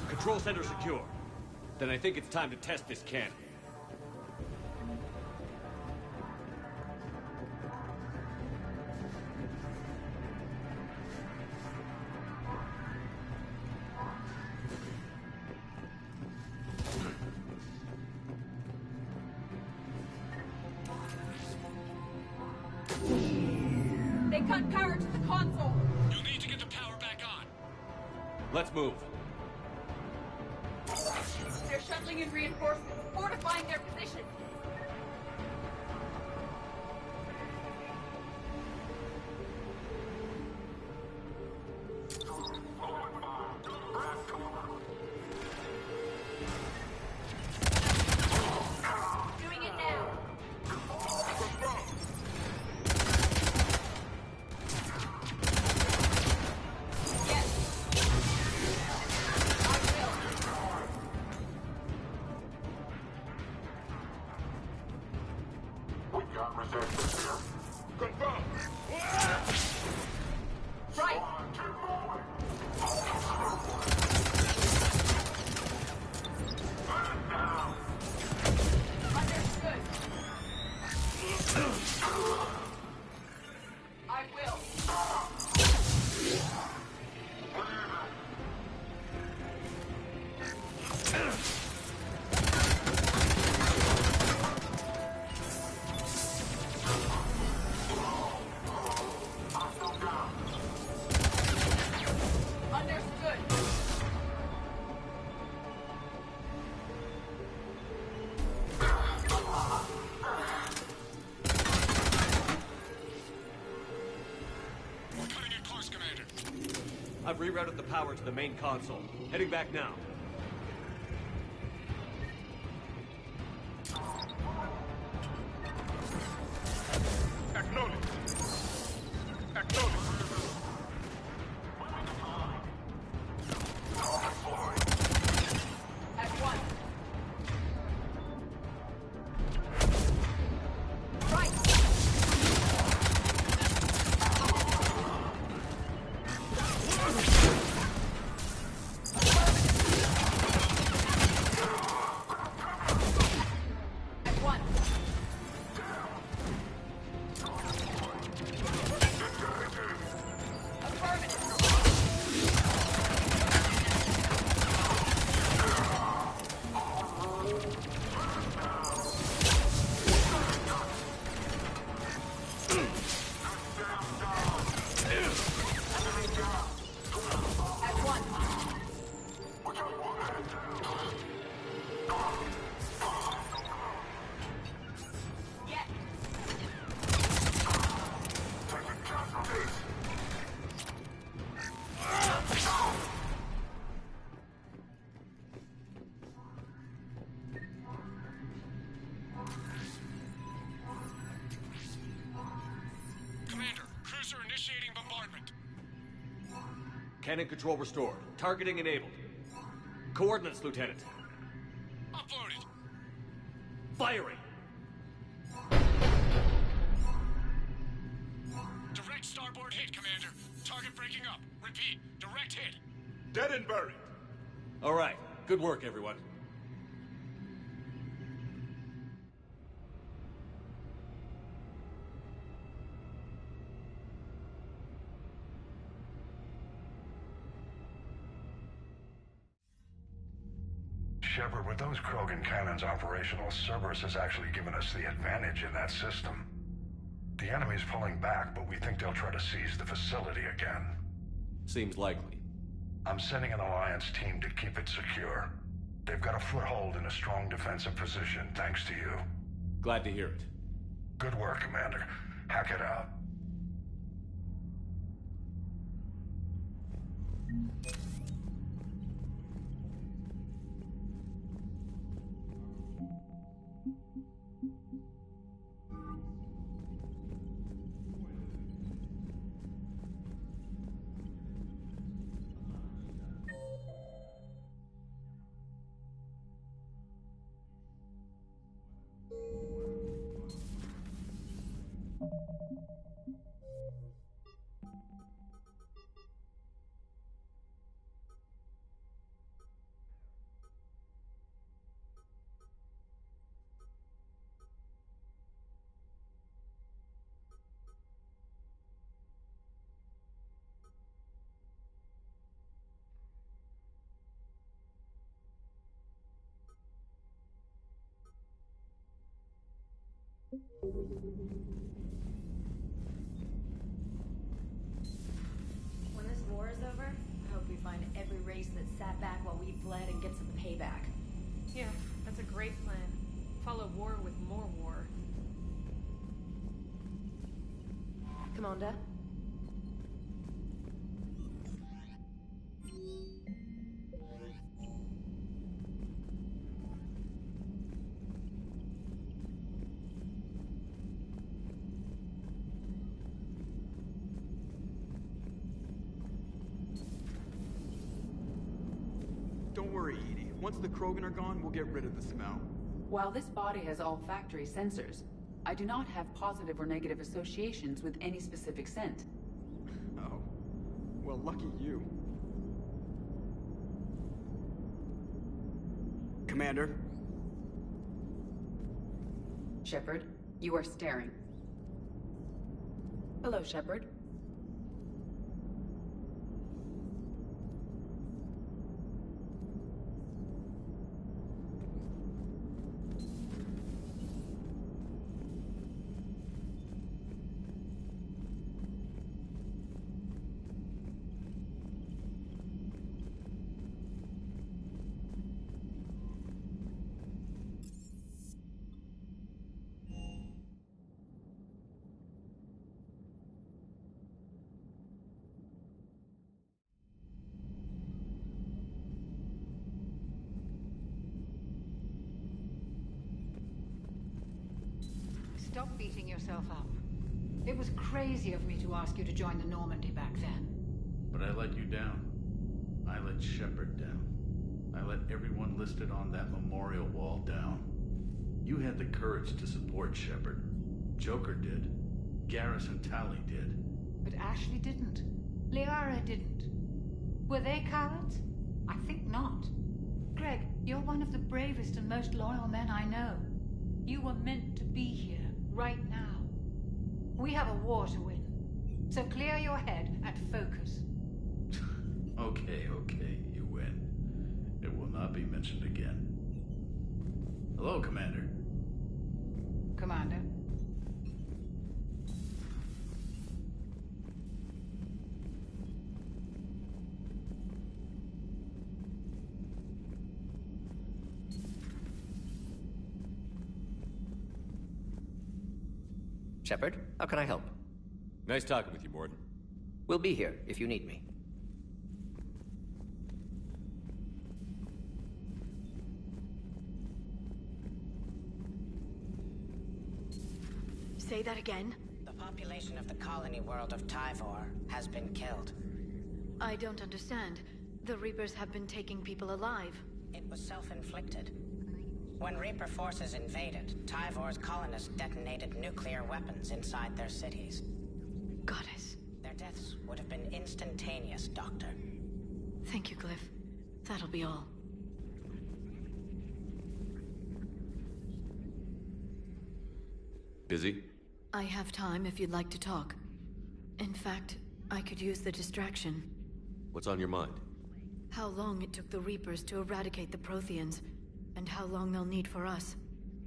Control center secure. Then I think it's time to test this cannon. They cut power to the console. You'll need to get the power back on. Let's move. They're shuttling in reinforcements, fortifying their position. Doing it now. Confirm. Right. Understood. I will. Understood. We're cutting it close, Commander. I've rerouted the power to the main console. Heading back now. Acknowledge. Acknowledge. Cannon control restored. Targeting enabled. Coordinates, Lieutenant. Uploaded. Firing! Direct starboard hit, Commander. Target breaking up. Repeat, direct hit. Dead and buried. All right. Good work, everyone. Shepard, with those Krogan cannons operational, Cerberus has actually given us the advantage in that system. The enemy's pulling back, but we think they'll try to seize the facility again. Seems likely. I'm sending an Alliance team to keep it secure. They've got a foothold in a strong defensive position, thanks to you. Glad to hear it. Good work, Commander. Hack it out. When this war is over, I hope we find every race that sat back while we bled and get some payback. Yeah, that's a great plan. Follow war with more war. Commander? Don't worry, Edie. Once the Krogan are gone, we'll get rid of the smell. While this body has olfactory sensors, I do not have positive or negative associations with any specific scent. Oh. Well, lucky you. Commander? Shepard, you are staring. Hello, Shepard. Stop beating yourself up. It was crazy of me to ask you to join the Normandy back then. But I let you down. I let Shepard down. I let everyone listed on that memorial wall down. You had the courage to support Shepard. Joker did. Garrus and Tali did. But Ashley didn't. Liara didn't. Were they cowards? I think not. Greg, you're one of the bravest and most loyal men I know. You were meant to be here, right now. We have a war to win. So clear your head and focus. Okay, you win. It will not be mentioned again. Hello, Commander. Commander. Shepard, how can I help? Nice talking with you, Morden. We'll be here if you need me. Say that again? The population of the colony world of Tyvor has been killed. I don't understand. The Reapers have been taking people alive. It was self-inflicted. When Reaper forces invaded, Tyvor's colonists detonated nuclear weapons inside their cities. Goddess. Their deaths would have been instantaneous, Doctor. Thank you, Glyph. That'll be all. Busy? I have time if you'd like to talk. In fact, I could use the distraction. What's on your mind? How long it took the Reapers to eradicate the Protheans, and how long they'll need for us.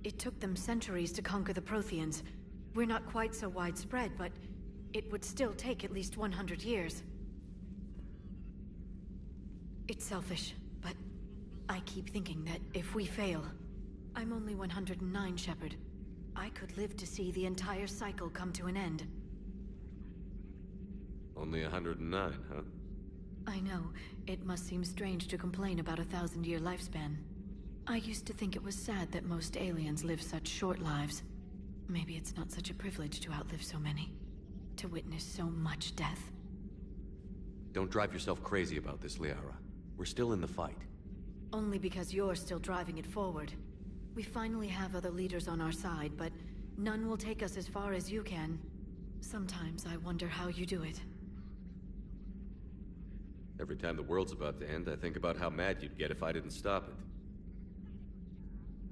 It took them centuries to conquer the Protheans. We're not quite so widespread, but it would still take at least 100 years. It's selfish, but I keep thinking that if we fail... I'm only 109, Shepard. I could live to see the entire cycle come to an end. Only 109, huh? I know. It must seem strange to complain about a 1,000-year lifespan. I used to think it was sad that most aliens live such short lives. Maybe it's not such a privilege to outlive so many. To witness so much death. Don't drive yourself crazy about this, Liara. We're still in the fight. Only because you're still driving it forward. We finally have other leaders on our side, but none will take us as far as you can. Sometimes I wonder how you do it. Every time the world's about to end, I think about how mad you'd get if I didn't stop it.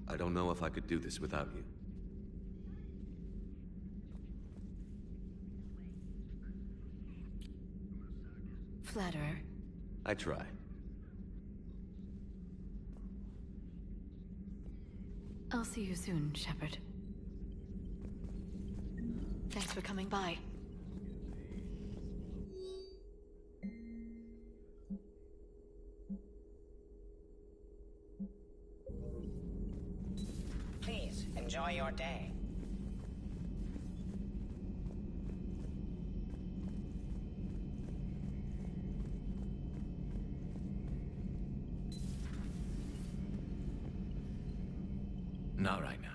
I don't know if I could do this without you. Flatterer. I try. I'll see you soon, Shepard. Thanks for coming by. Please, enjoy your day. Not right now.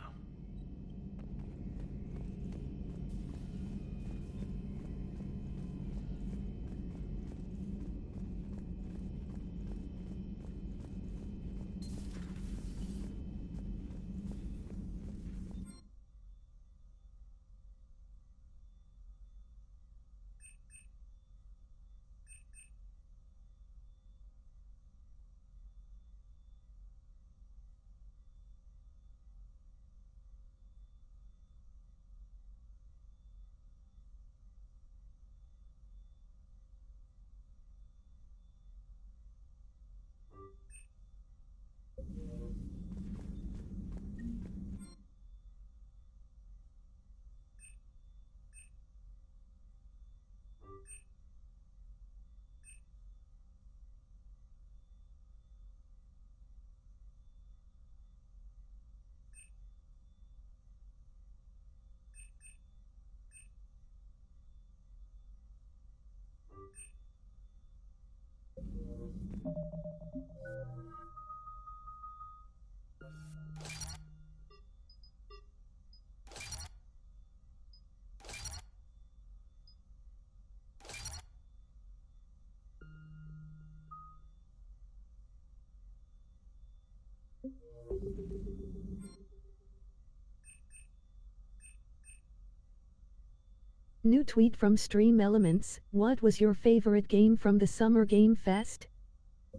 New tweet from Stream Elements. What was your favorite game from the Summer Game Fest?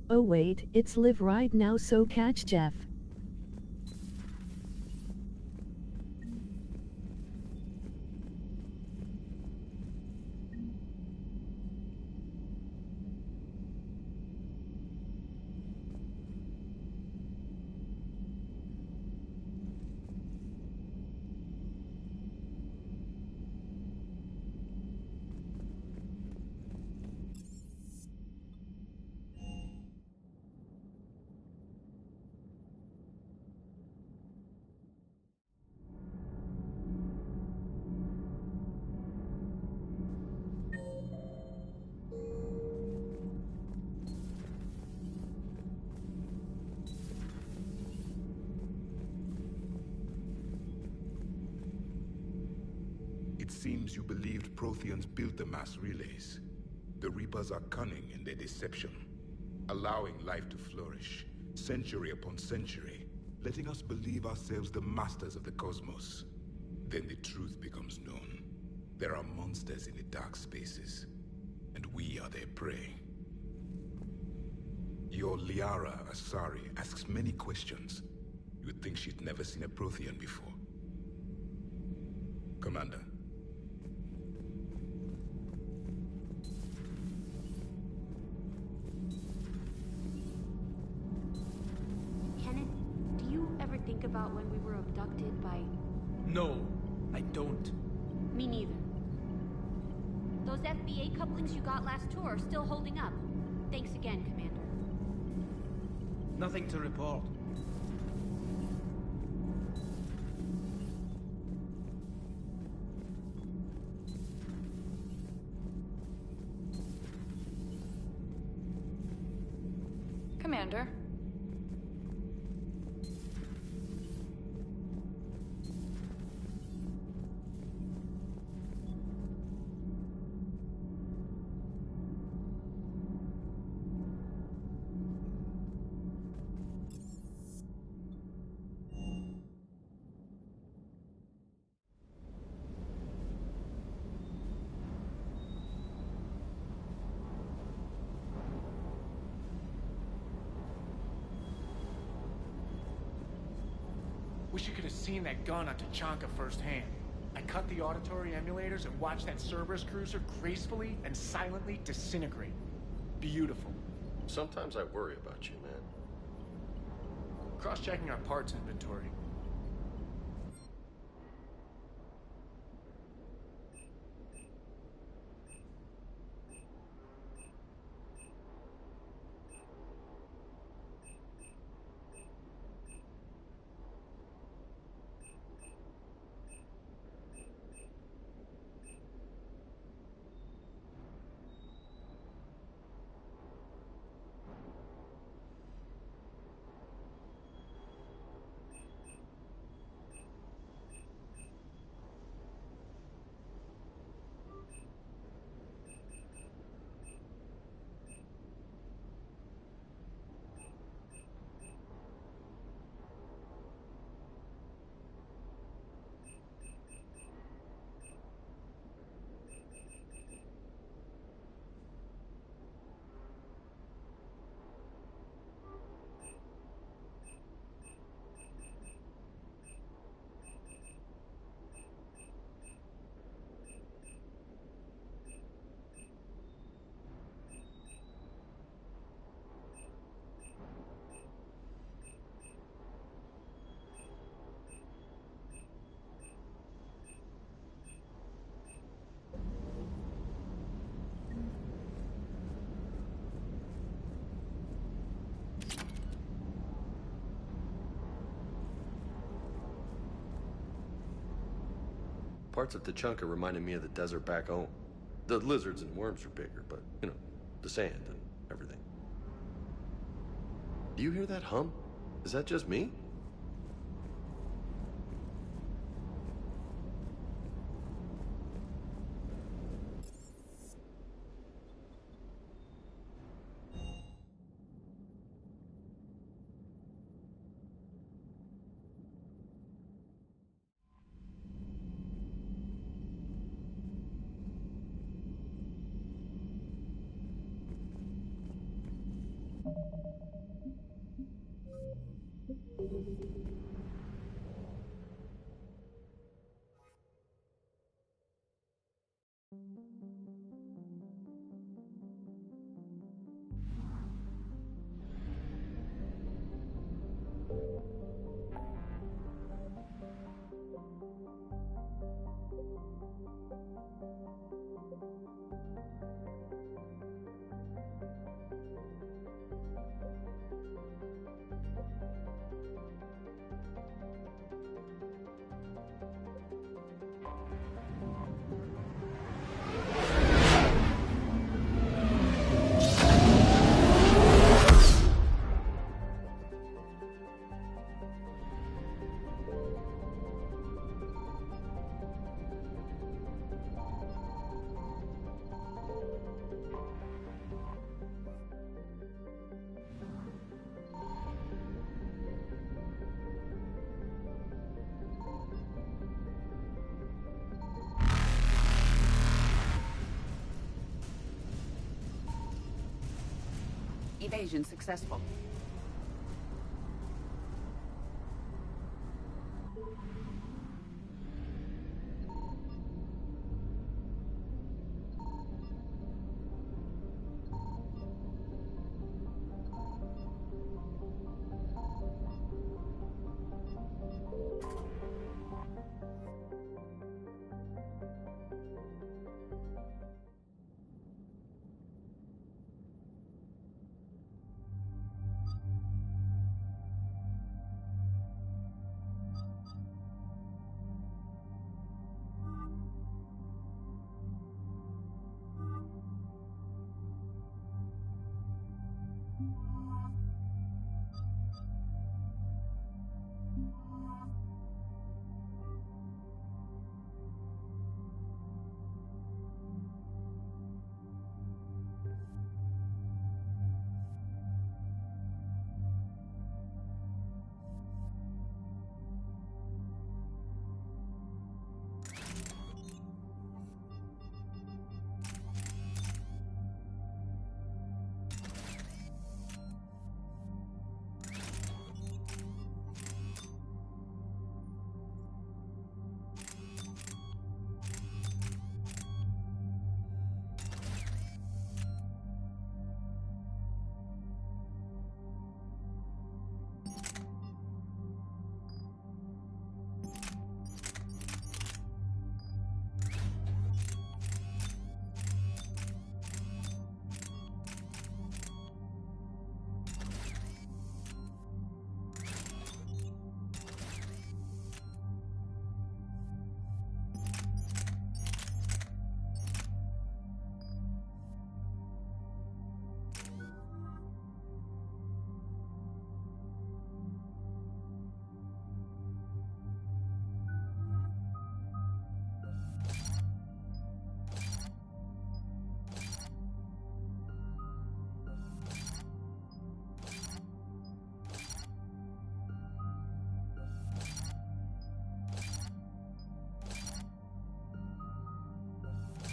Oh wait, it's live right now, so catch Jeff. It seems you believed Protheans built the mass relays. The Reapers are cunning in their deception, allowing life to flourish, century upon century, letting us believe ourselves the masters of the cosmos. Then the truth becomes known. There are monsters in the dark spaces, and we are their prey. Your Liara Asari asks many questions. You would think she'd never seen a Prothean before. Commander. Kenneth, do you ever think about when we were abducted by... No, I don't. Me neither. Those FBA couplings you got last tour are still holding up. Thanks again, Commander. Nothing to report. Commander. Wish you could have seen that gun on Tachanka firsthand. I cut the auditory emulators and watched that Cerberus cruiser gracefully and silently disintegrate. Beautiful. Sometimes I worry about you, man. Cross-checking our parts inventory. Parts of Tachanka reminded me of the desert back home. The lizards and worms are bigger, but, you know, the sand and everything. Do you hear that hum? Is that just me? Evasion successful.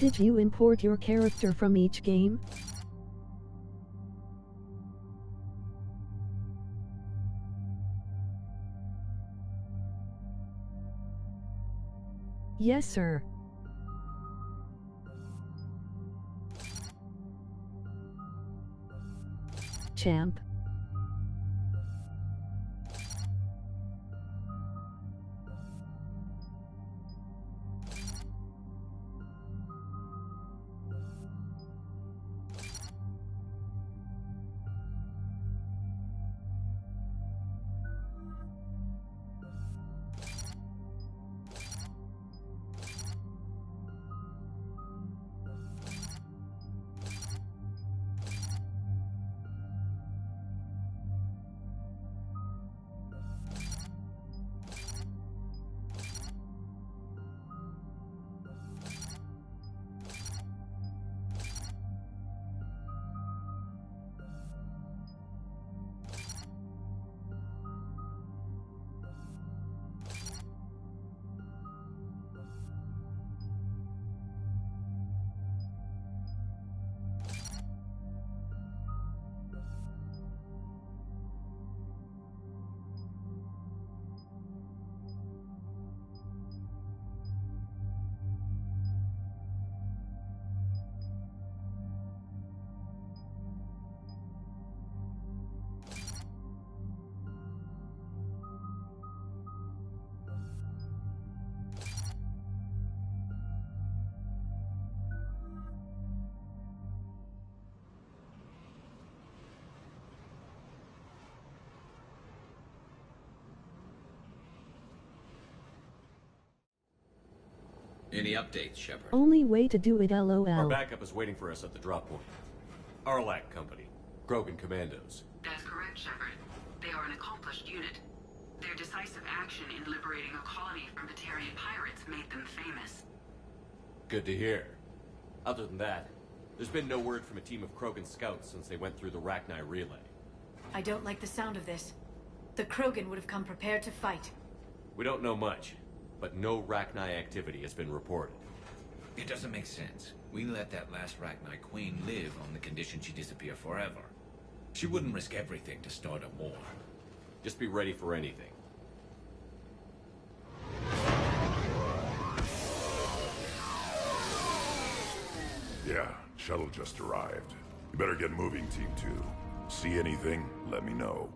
Did you import your character from each game? Yes, sir. Champ. Any updates, Shepard? Only way to do it, LOL. Our backup is waiting for us at the drop point. Arlac Company. Grogan Commandos. That's correct, Shepard. They are an accomplished unit. Their decisive action in liberating a colony from Batarian pirates made them famous. Good to hear. Other than that, there's been no word from a team of Krogan scouts since they went through the Rachni relay. I don't like the sound of this. The Krogan would have come prepared to fight. We don't know much, but no Rachni activity has been reported. It doesn't make sense. We let that last Rachni queen live on the condition she disappear forever. She wouldn't risk everything to start a war. Just be ready for anything. Yeah, shuttle just arrived. You better get moving, Team 2. See anything, let me know.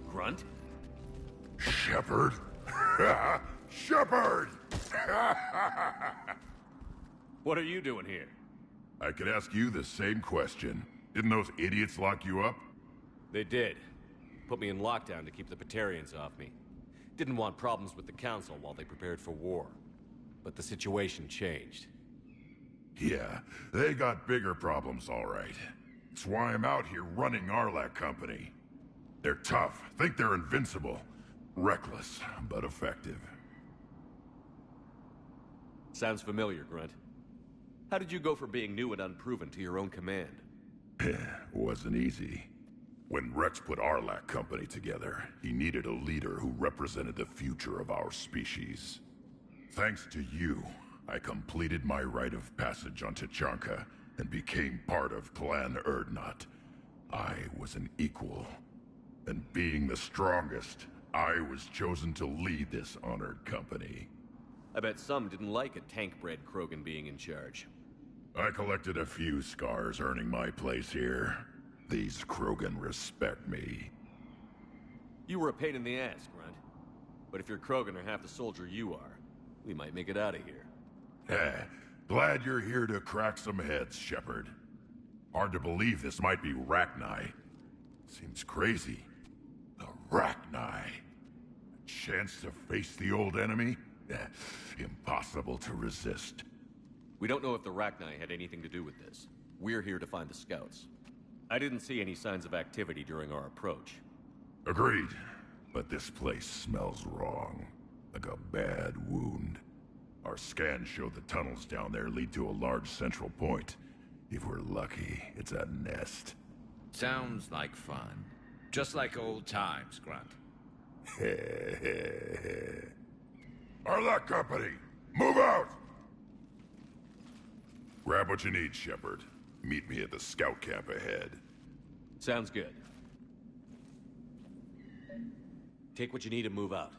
Grunt? Shepard? Shepard! What are you doing here? I could ask you the same question. Didn't those idiots lock you up? They did. Put me in lockdown to keep the Batarians off me. Didn't want problems with the Council while they prepared for war. But the situation changed. Yeah, they got bigger problems, all right. That's why I'm out here running Arlac Company. They're tough, think they're invincible. Reckless, but effective. Sounds familiar, Grunt. How did you go from being new and unproven to your own command? Wasn't easy. When Rex put Arlac Company together, he needed a leader who represented the future of our species. Thanks to you, I completed my rite of passage on Tachanka and became part of Clan Erdnot. I was an equal. And being the strongest, I was chosen to lead this honored company. I bet some didn't like a tank-bred Krogan being in charge. I collected a few scars earning my place here. These Krogan respect me. You were a pain in the ass, Grunt. But if your Krogan are half the soldier you are, we might make it out of here. Glad you're here to crack some heads, Shepard. Hard to believe this might be Rachni. Seems crazy. The Rachni. A chance to face the old enemy? Impossible to resist. We don't know if the Rachni had anything to do with this. We're here to find the scouts. I didn't see any signs of activity during our approach. Agreed. But this place smells wrong. Like a bad wound. Our scans show the tunnels down there lead to a large central point. If we're lucky, it's a nest. Sounds like fun. Just like old times, Grunt. Arlac Company, move out! Grab what you need, Shepard. Meet me at the scout camp ahead. Sounds good. Take what you need and move out.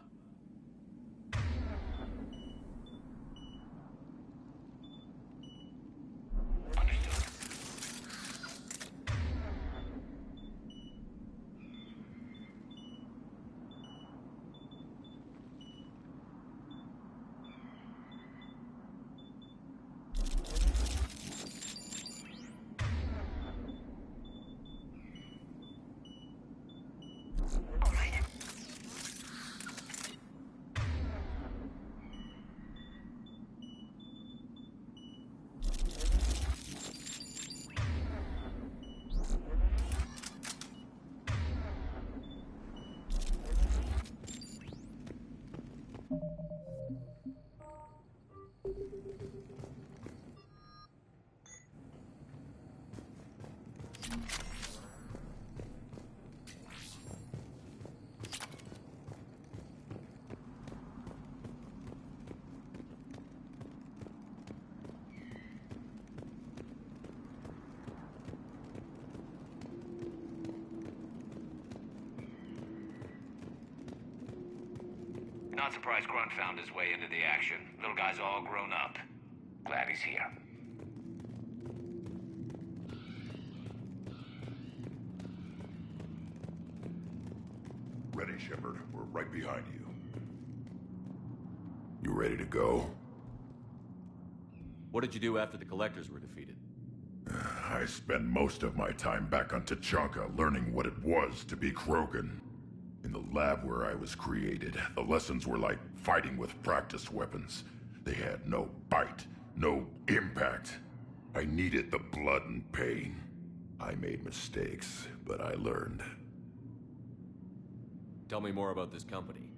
Not surprised Grunt found his way into the action. Little guy's all grown up. Glad he's here. Ready, Shepard. We're right behind you. You ready to go? What did you do after the Collectors were defeated? I spent most of my time back on Tachanka learning what it was to be Krogan. In the lab where I was created, the lessons were like fighting with practice weapons. They had no bite, no impact. I needed the blood and pain. I made mistakes, but I learned. Tell me more about this company.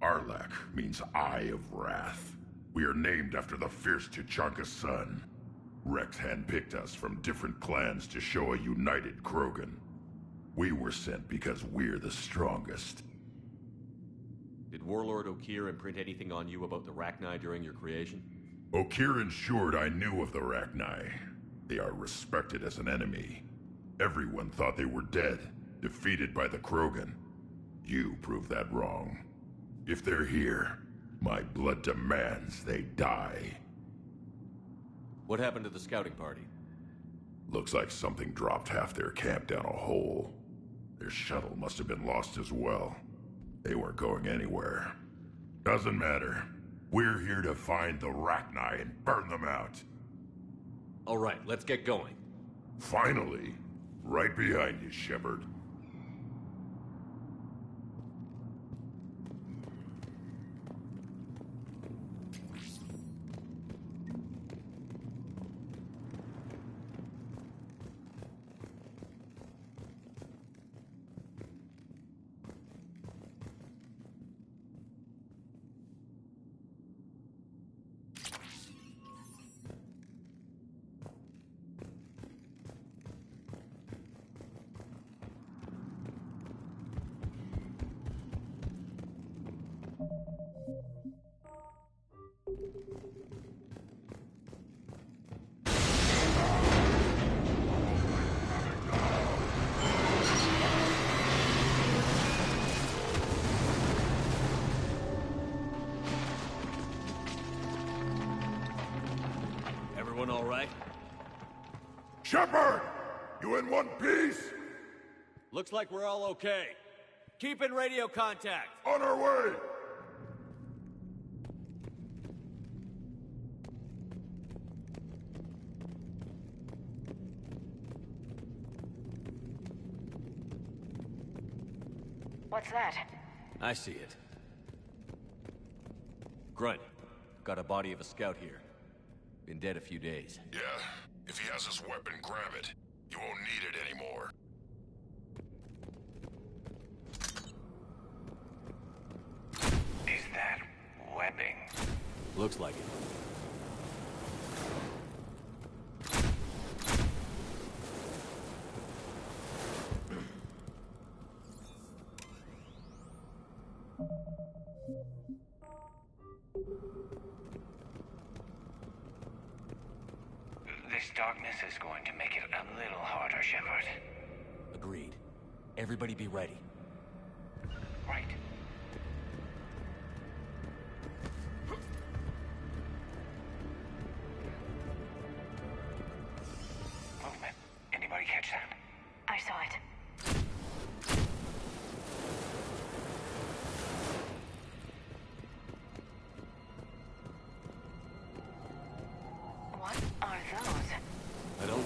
Arlac means Eye of Wrath. We are named after the fierce Tachanka sun. Rex handpicked us from different clans to show a united Krogan. We were sent because we're the strongest. Did Warlord Okeer imprint anything on you about the Rachni during your creation? Okeer ensured I knew of the Rachni. They are respected as an enemy. Everyone thought they were dead, defeated by the Krogan. You proved that wrong. If they're here, my blood demands they die. What happened to the scouting party? Looks like something dropped half their camp down a hole. Their shuttle must have been lost as well. They weren't going anywhere. Doesn't matter. We're here to find the Rachni and burn them out. All right, let's get going. Finally. Right behind you, Shepard. Everyone all right? Shepard! You in one piece? Looks like we're all okay. Keep in radio contact. On our way! What's that? I see it. Grunt, got a body of a scout here. Been dead a few days. Yeah. If he has his weapon, grab it. You won't need it anymore. Is that webbing? Looks like it. This darkness is going to make it a little harder, Shepard. Agreed. Everybody be ready. Right. Movement. Anybody catch that? I saw it. What are those? I don't know.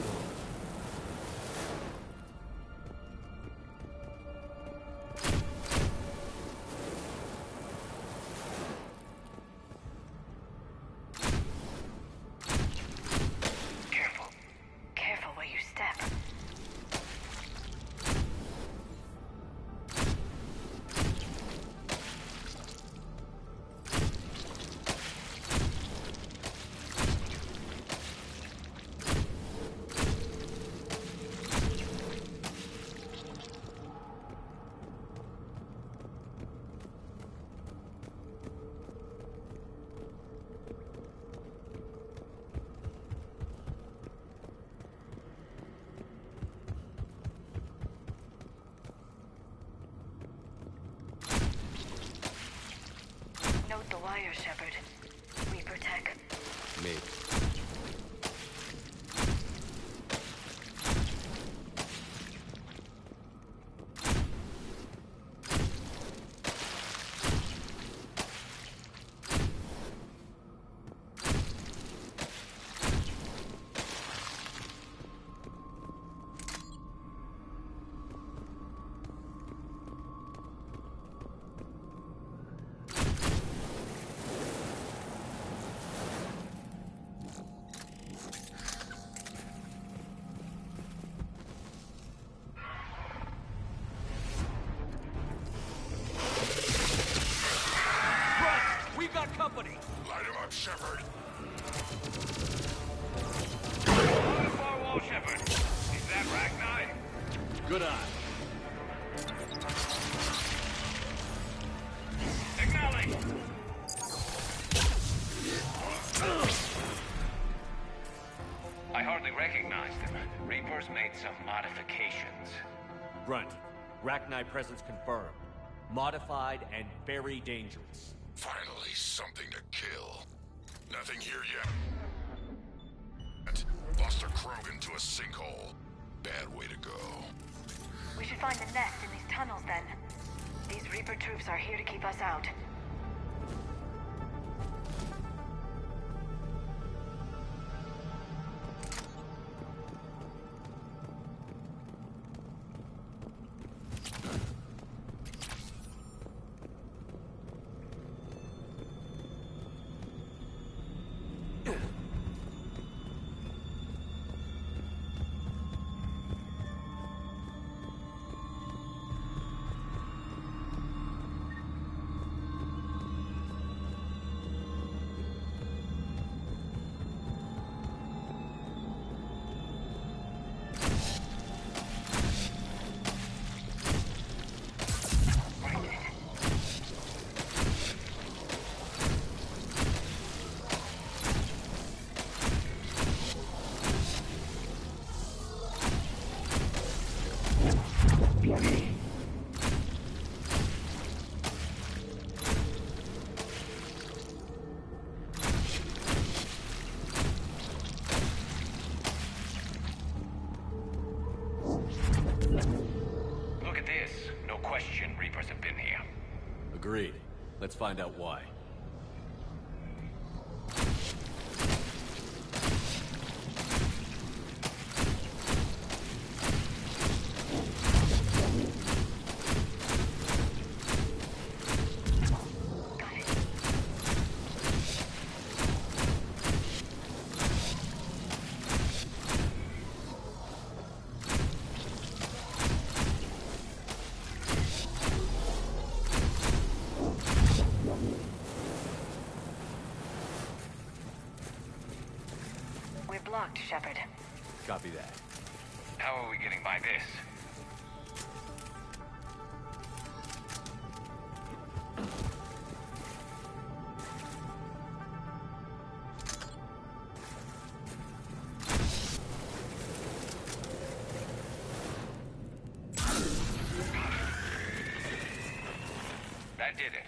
Careful. Careful where you step. Note the wire, Shepard. Reaper tech. Me. We got company! Light him up, Shepard! On the far wall, Shepard. Is that Rachni? Good eye. Acknowledge! I hardly recognized him. Reapers may made some modifications. Grunt, Rachni presence confirmed. Modified and very dangerous. Finally, something to kill. Nothing here yet. Lost a Krogan to a sinkhole. Bad way to go. We should find the nest in these tunnels then. These Reaper troops are here to keep us out. Look at this. No question Reapers have been here. Agreed. Let's find out why. We're blocked, Shepard. Copy that. How are we getting by this? That did it.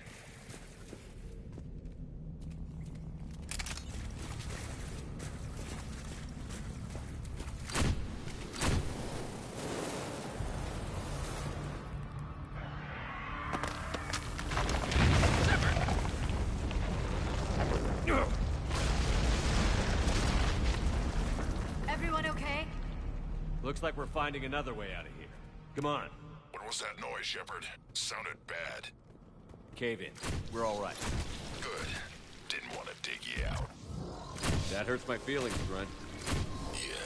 Everyone okay? Looks like we're finding another way out of here. Come on. What was that noise, Shepard? Sounded bad. Cave in. We're all right. Good. Didn't want to dig you out. That hurts my feelings, Grunt. Yeah.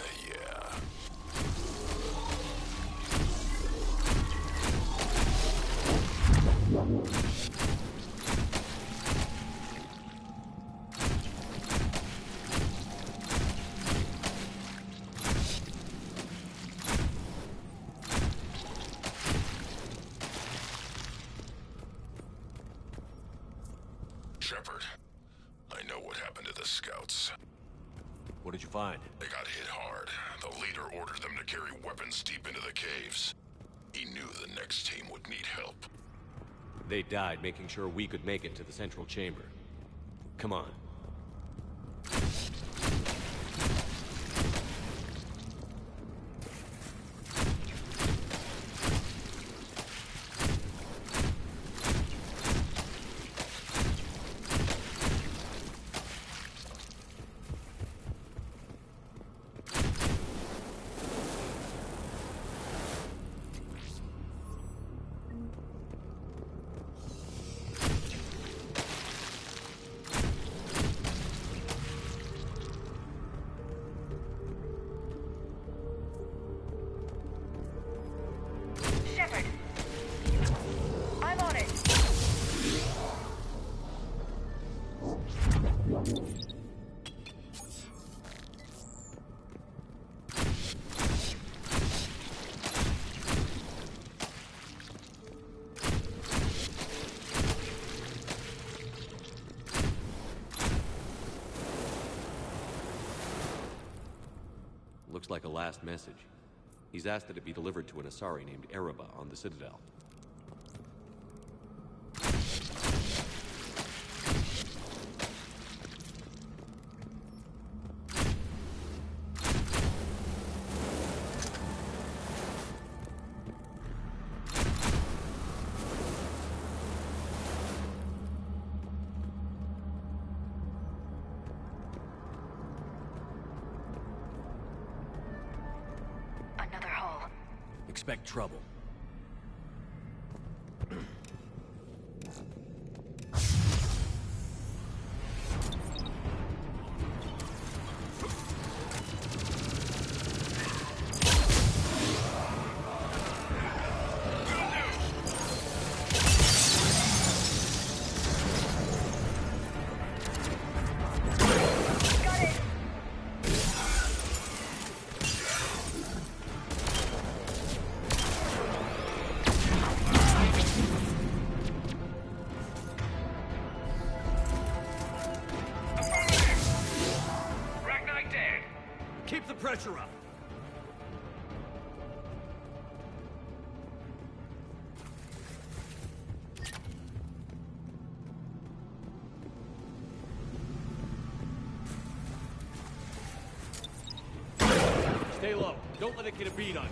Shepard, I know what happened to the scouts. What did you find? They got hit hard. The leader ordered them to carry weapons deep into the caves. He knew the next team would need help. They died making sure we could make it to the central chamber. Come on. Shepard! I'm on it! Looks like a last message. He's asked that it be delivered to an Asari named Ereba on the Citadel. Another hull. Expect trouble. Keep the pressure up. Stay low. Don't let it get a bead on you.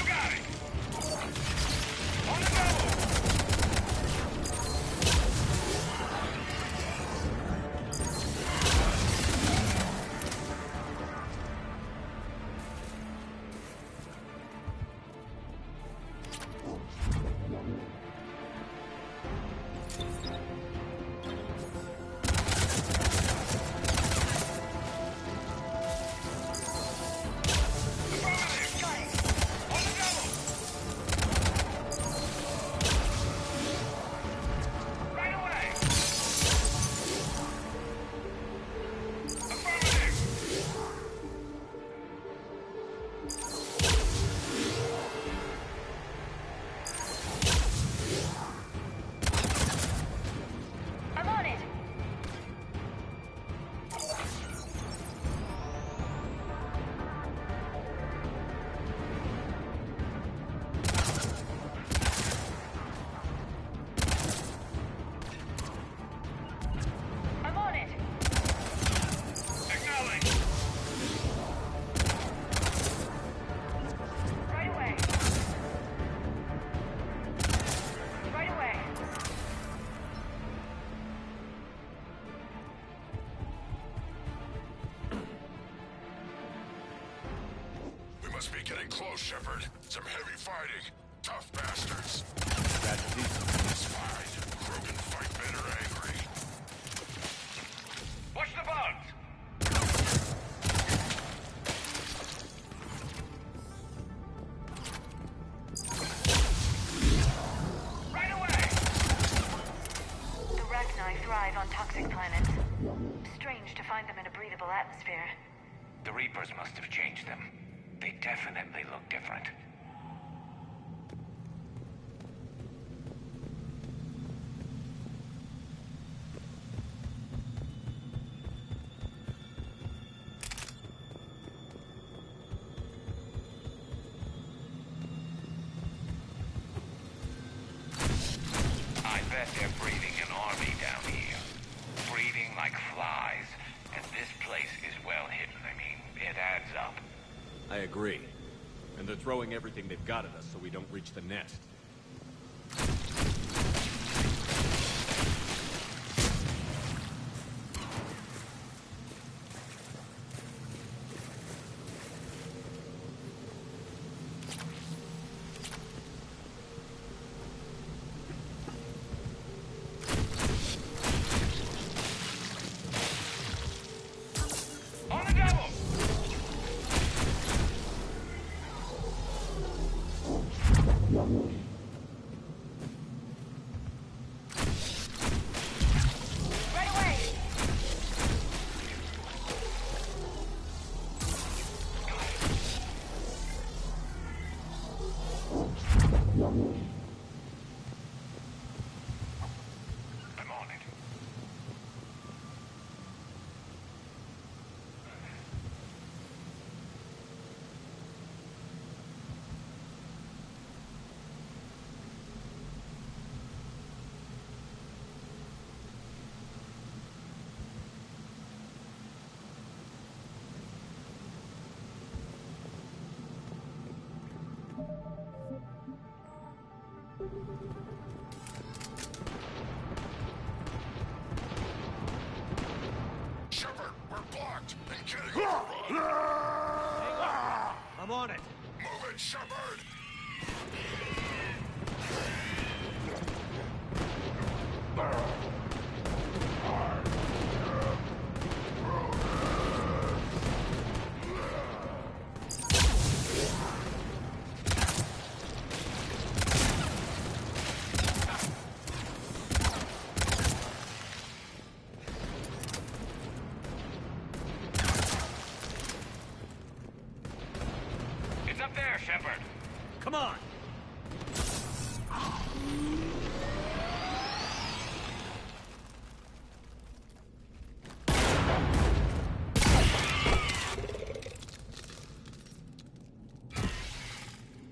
You got it! On the go! Must be getting close, Shepard. Some heavy fighting. Tough bastards. Tragedy. It's fine. Krogan fight better angry. Watch the bugs! Right away! The Rachni thrive on toxic planets. Strange to find them in a breathable atmosphere. The Reapers must have changed them. They definitely look different. I bet they're breeding an army down here. Breeding like flies. And this place is well hidden. I mean, it adds up. I agree. And they're throwing everything they've got at us so we don't reach the nest. On the double! Shepard, we're blocked and getting overrun. I'm on it. Move it, Shepard! It's up there, Shepard. Come on.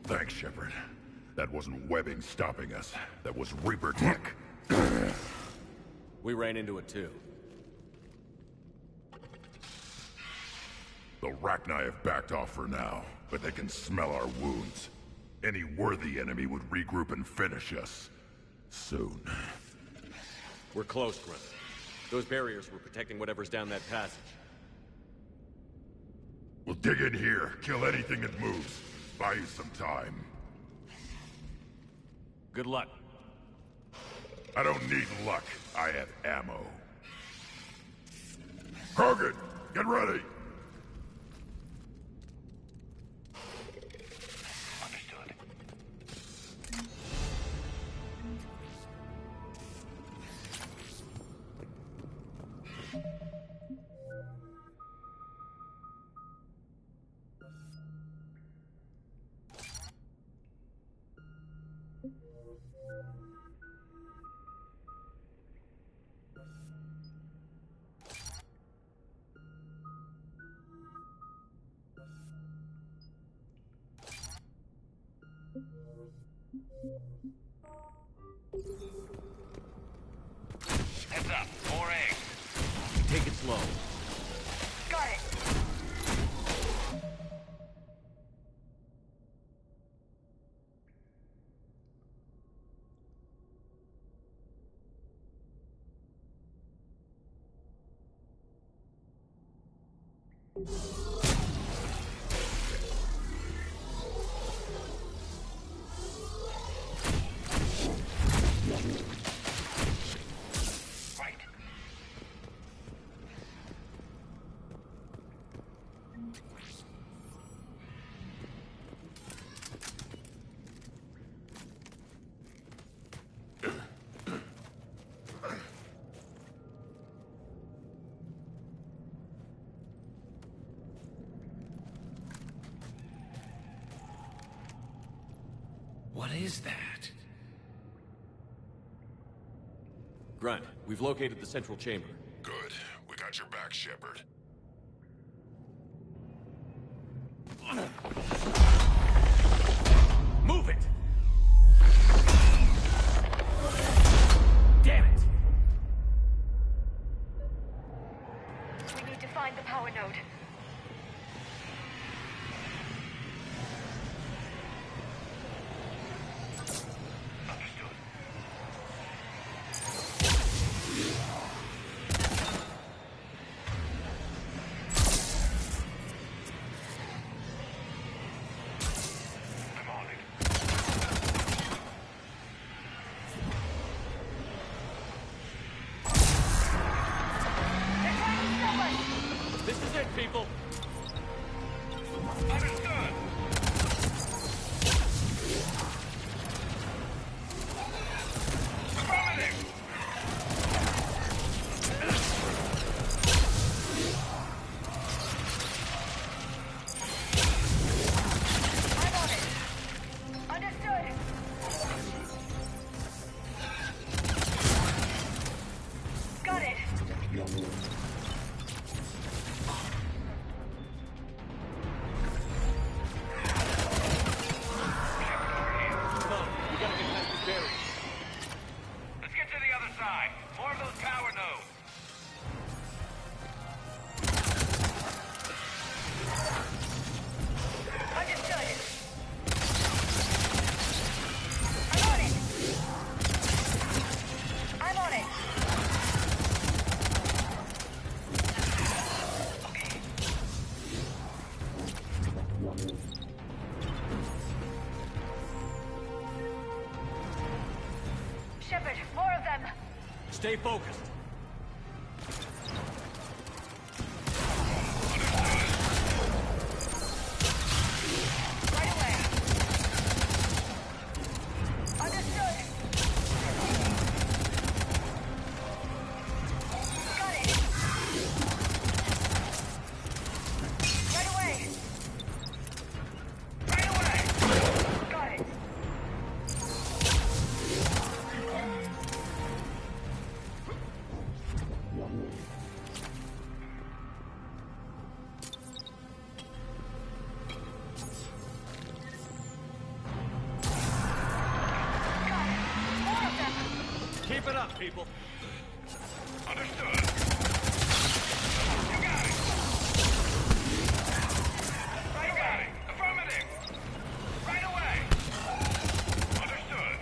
Thanks, Shepard. That wasn't webbing stopping us. That was Reaper tech. We ran into it too. The Rachni have backed off for now, but they can smell our wounds. Any worthy enemy would regroup and finish us. Soon. We're close, Grunt. Those barriers were protecting whatever's down that passage. We'll dig in here, kill anything that moves. Buy you some time. Good luck. I don't need luck. I have ammo. Krogan, get ready! Understood. Heads up, more eggs. Take it slow. Got it. Right. What is that? Grunt, we've located the central chamber. Good. We got your back, Shepard. Move it! Damn it! We need to find the power node. Understood. I'm on it. This is it, people! Understood. Affirmative. I'm on it. Understood. Got it. Come on, we gotta get past this barrier. Let's get to the other side. More of those power nodes. Understood. I'm on it. Stay focused. Keep it up, people. Understood. You got it. Right away. Affirmative. Right away. Understood.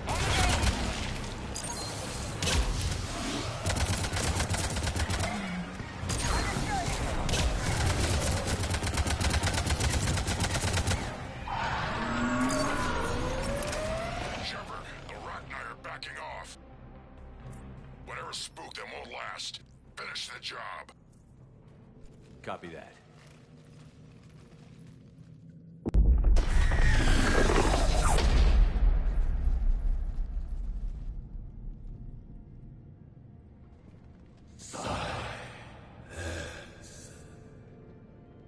On the go. Shepard, the Rachni are backing off. Whatever spooked them won't last. Finish the job. Copy that.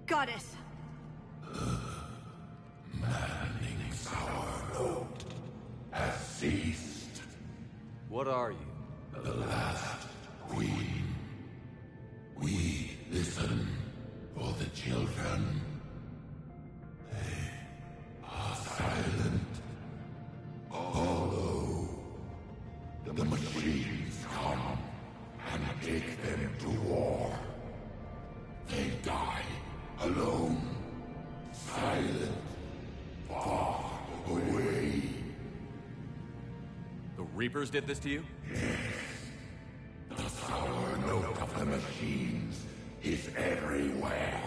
Goddess! Manning's our load has ceased. What are you? The last queen. We listen for the children. They are silent. Although the machines come and take them to war, they die alone, silent, far away. The Reapers did this to you? The sour note of the machines is everywhere.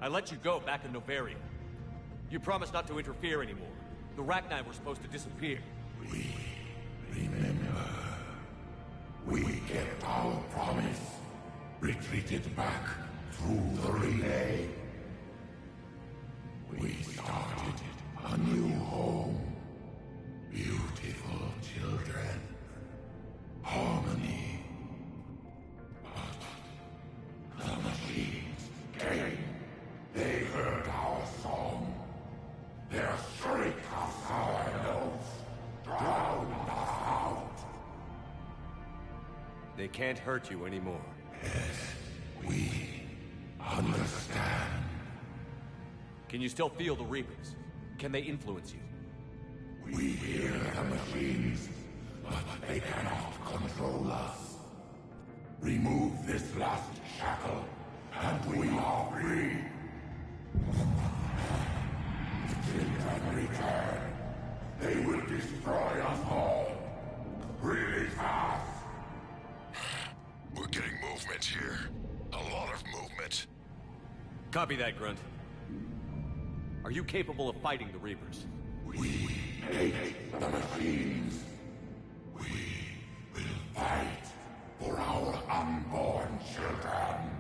I let you go back in Novaria. You promised not to interfere anymore. The Rachni were supposed to disappear. Remember, we kept our promise, retreated back through the relay. We started a new home. Beautiful children. Harmony. But the machines came. They heard our song. Their shriek of sour notes drowned us out. They can't hurt you anymore. Yes, we understand. Can you still feel the Reapers? Can they influence you? We hear the machines, but they cannot control us. Remove this last shackle, and we are free. Children return. They will destroy us all. Really fast. We're getting movement here. A lot of movement. Copy that, Grunt. Are you capable of fighting the Reapers? We hate the machines. We will fight for our unborn children.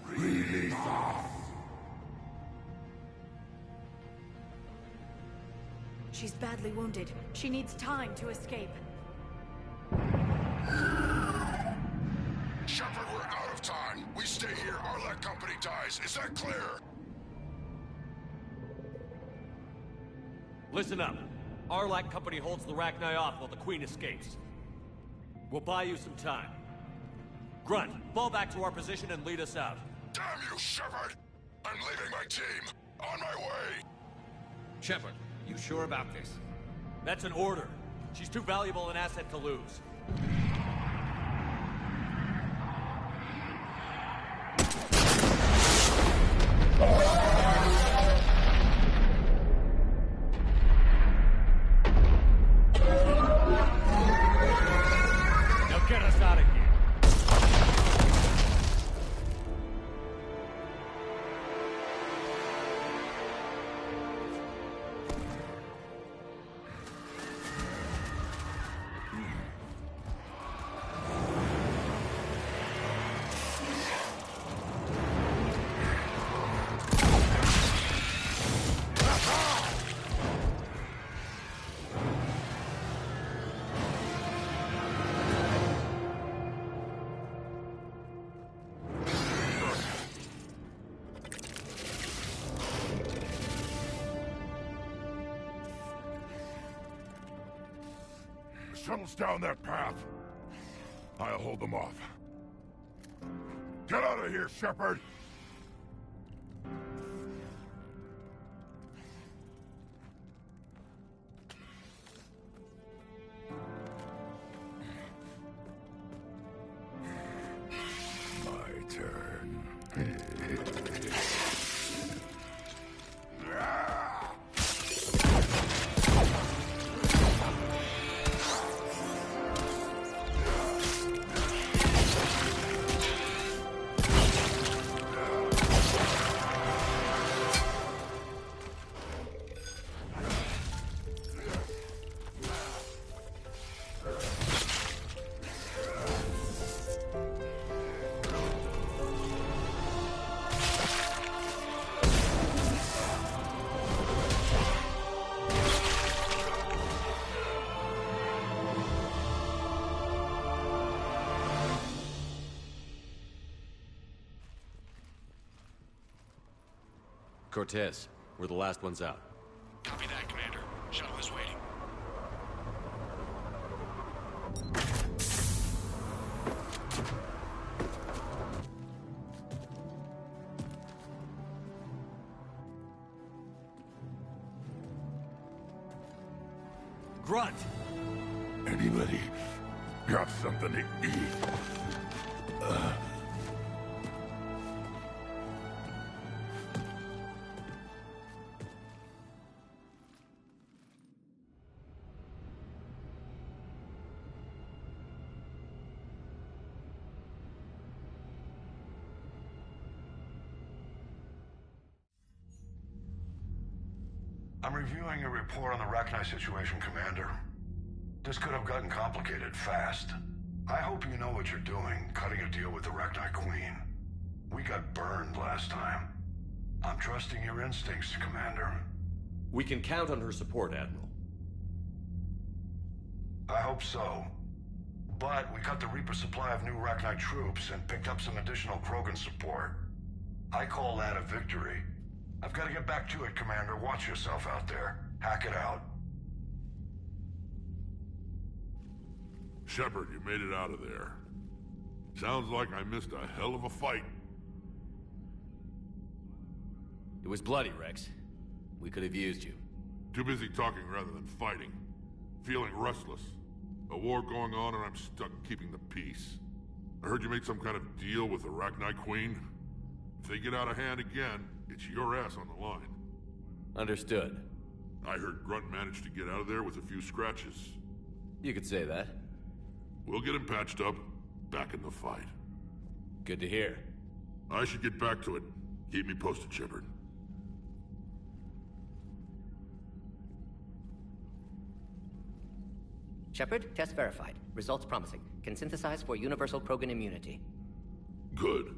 Really fast. She's badly wounded. She needs time to escape. Shepard, we're out of time. We stay here, our Arlec company dies. Is that clear? Listen up. Arlec Company holds the Rachni off while the Queen escapes. We'll buy you some time. Grunt, fall back to our position and lead us out. Damn you, Shepard! I'm leaving my team. On my way. Shepard, you sure about this? That's an order. She's too valuable an asset to lose. Now get us out of here. shuttles down that path. I'll hold them off. Get out of here, Shepard! My turn. Cortez, we're the last ones out. Copy that, Commander. Shuttle is waiting. Grunt! Anybody got something to eat? I'm reviewing your report on the Rachni situation, Commander. This could have gotten complicated fast. I hope you know what you're doing, cutting a deal with the Rachni Queen. We got burned last time. I'm trusting your instincts, Commander. We can count on her support, Admiral. I hope so. But we cut the Reaper supply of new Rachni troops and picked up some additional Krogan support. I call that a victory. I've got to get back to it, Commander. Watch yourself out there. Hack it out. Shepard, you made it out of there. Sounds like I missed a hell of a fight. It was bloody, Rex. We could have used you. Too busy talking rather than fighting. Feeling restless. A war going on and I'm stuck keeping the peace. I heard you made some kind of deal with the Rachni Queen. If they get out of hand again, it's your ass on the line. Understood. I heard Grunt managed to get out of there with a few scratches. You could say that. We'll get him patched up, back in the fight. Good to hear. I should get back to it. Keep me posted, Shepard. Shepard, test verified. Results promising. Can synthesize for universal Krogan immunity. Good.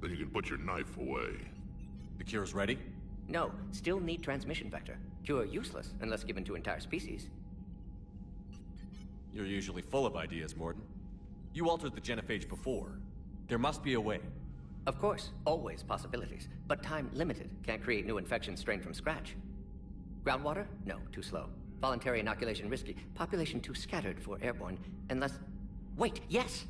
Then you can put your knife away. The cure's ready? No, still need transmission vector. Cure useless unless given to entire species. You're usually full of ideas, Mordin. You altered the genophage before. There must be a way. Of course, always possibilities. But time limited. Can't create new infection strain from scratch. Groundwater? No, too slow. Voluntary inoculation risky. Population too scattered for airborne. Unless... Wait, yes!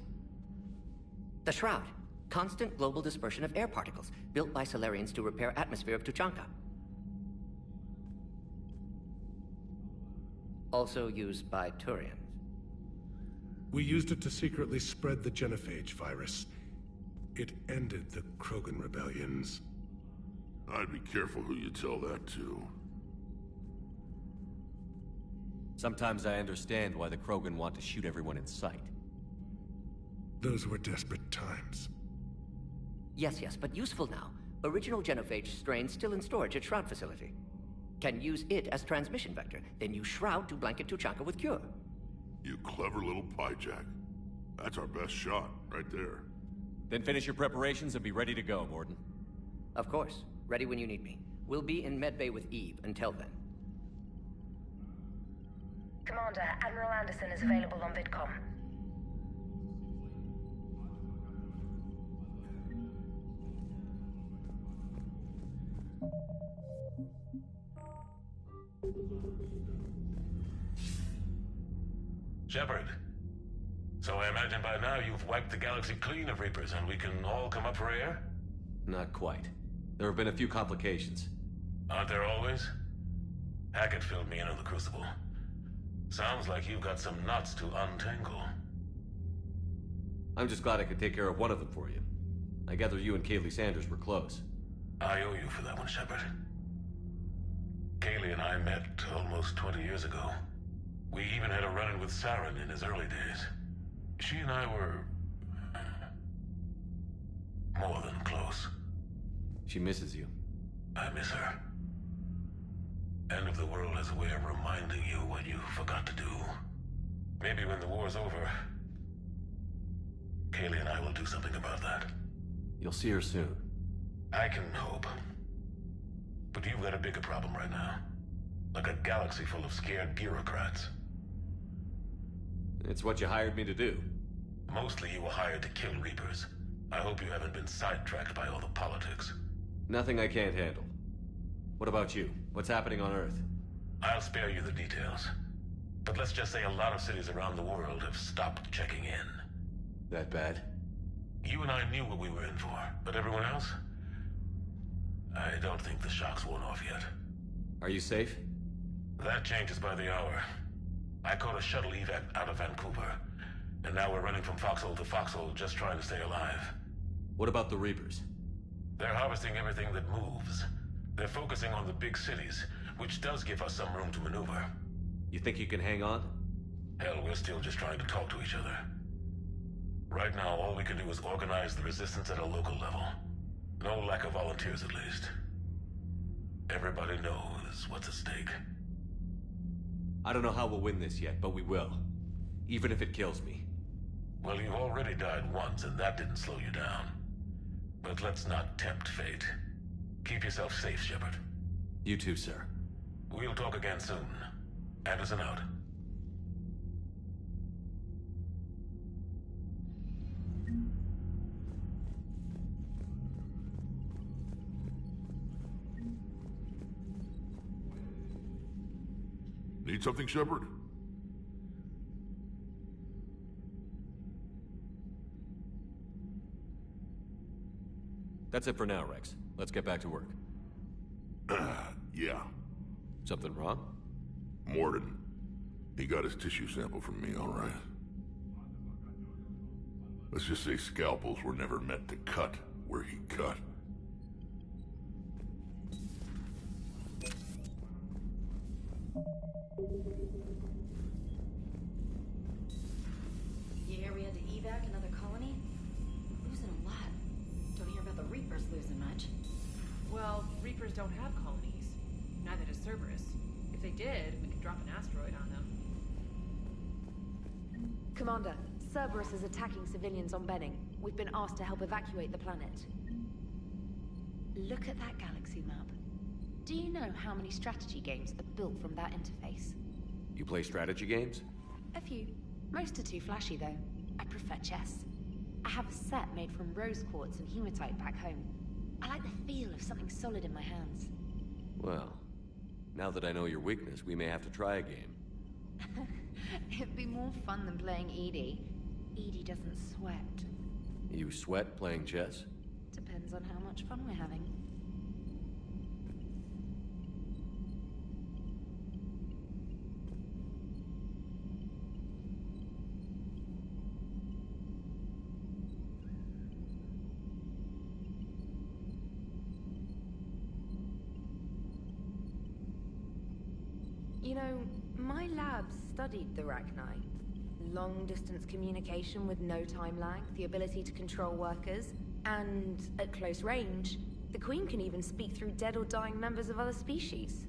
The Shroud. Constant global dispersion of air particles, built by Solarians to repair atmosphere of Tuchanka. Also used by Turians. We used it to secretly spread the genophage virus. It ended the Krogan rebellions. I'd be careful who you tell that to. Sometimes I understand why the Krogan want to shoot everyone in sight. Those were desperate times. Yes, but useful now. Original genophage strain still in storage at Shroud facility. Can use it as transmission vector, then use Shroud to blanket Tuchanka with cure. You clever little pyjack. That's our best shot, right there. Then finish your preparations and be ready to go, Mordin. Of course. Ready when you need me. We'll be in medbay with Eve until then. Commander, Admiral Anderson is available on VidCom. Shepard. So I imagine by now you've wiped the galaxy clean of Reapers and we can all come up for air? Not quite. There have been a few complications. Aren't there always? Hackett filled me in on the Crucible. Sounds like you've got some knots to untangle. I'm just glad I could take care of one of them for you. I gather you and Kaylee Sanders were close. I owe you for that one, Shepard. Kaylee and I met almost 20 years ago. We even had a run-in with Saren in his early days. She and I were... more than close. She misses you. I miss her. End of the world has a way of reminding you what you forgot to do. Maybe when the war's over, Kaylee and I will do something about that. You'll see her soon. I can hope. But you've got a bigger problem right now. Like a galaxy full of scared bureaucrats. It's what you hired me to do. Mostly you were hired to kill Reapers. I hope you haven't been sidetracked by all the politics. Nothing I can't handle. What about you? What's happening on Earth? I'll spare you the details. But let's just say a lot of cities around the world have stopped checking in. That bad? You and I knew what we were in for, but everyone else? I don't think the shock's worn off yet. Are you safe? That changes by the hour. I caught a shuttle evac out of Vancouver, and now we're running from foxhole to foxhole just trying to stay alive. What about the Reapers? They're harvesting everything that moves. They're focusing on the big cities, which does give us some room to maneuver. You think you can hang on? Hell, we're still just trying to talk to each other. Right now, all we can do is organize the resistance at a local level. No lack of volunteers, at least. Everybody knows what's at stake. I don't know how we'll win this yet, but we will. Even if it kills me. Well, you've already died once, and that didn't slow you down. But let's not tempt fate. Keep yourself safe, Shepard. You too, sir. We'll talk again soon. Anderson out. Need something, Shepard? That's it for now, Rex. Let's get back to work. Yeah. Something wrong? Morden. He got his tissue sample from me, all right. Let's just say scalpels were never meant to cut where he cut. You hear we had to evac another colony? Losing a lot. Don't hear about the Reapers losing much. Well, Reapers don't have colonies. Neither does Cerberus. If they did, we could drop an asteroid on them. Commander, Cerberus is attacking civilians on Benning. We've been asked to help evacuate the planet. Look at that galaxy map. Do you know how many strategy games are built from that interface? You play strategy games? A few. Most are too flashy, though. I prefer chess. I have a set made from rose quartz and hematite back home. I like the feel of something solid in my hands. Well, now that I know your weakness, we may have to try a game. It'd be more fun than playing Edie. Edie doesn't sweat. You sweat playing chess? Depends on how much fun we're having. You know, my lab studied the Rachni. Long-distance communication with no time lag, the ability to control workers, and at close range, the Queen can even speak through dead or dying members of other species.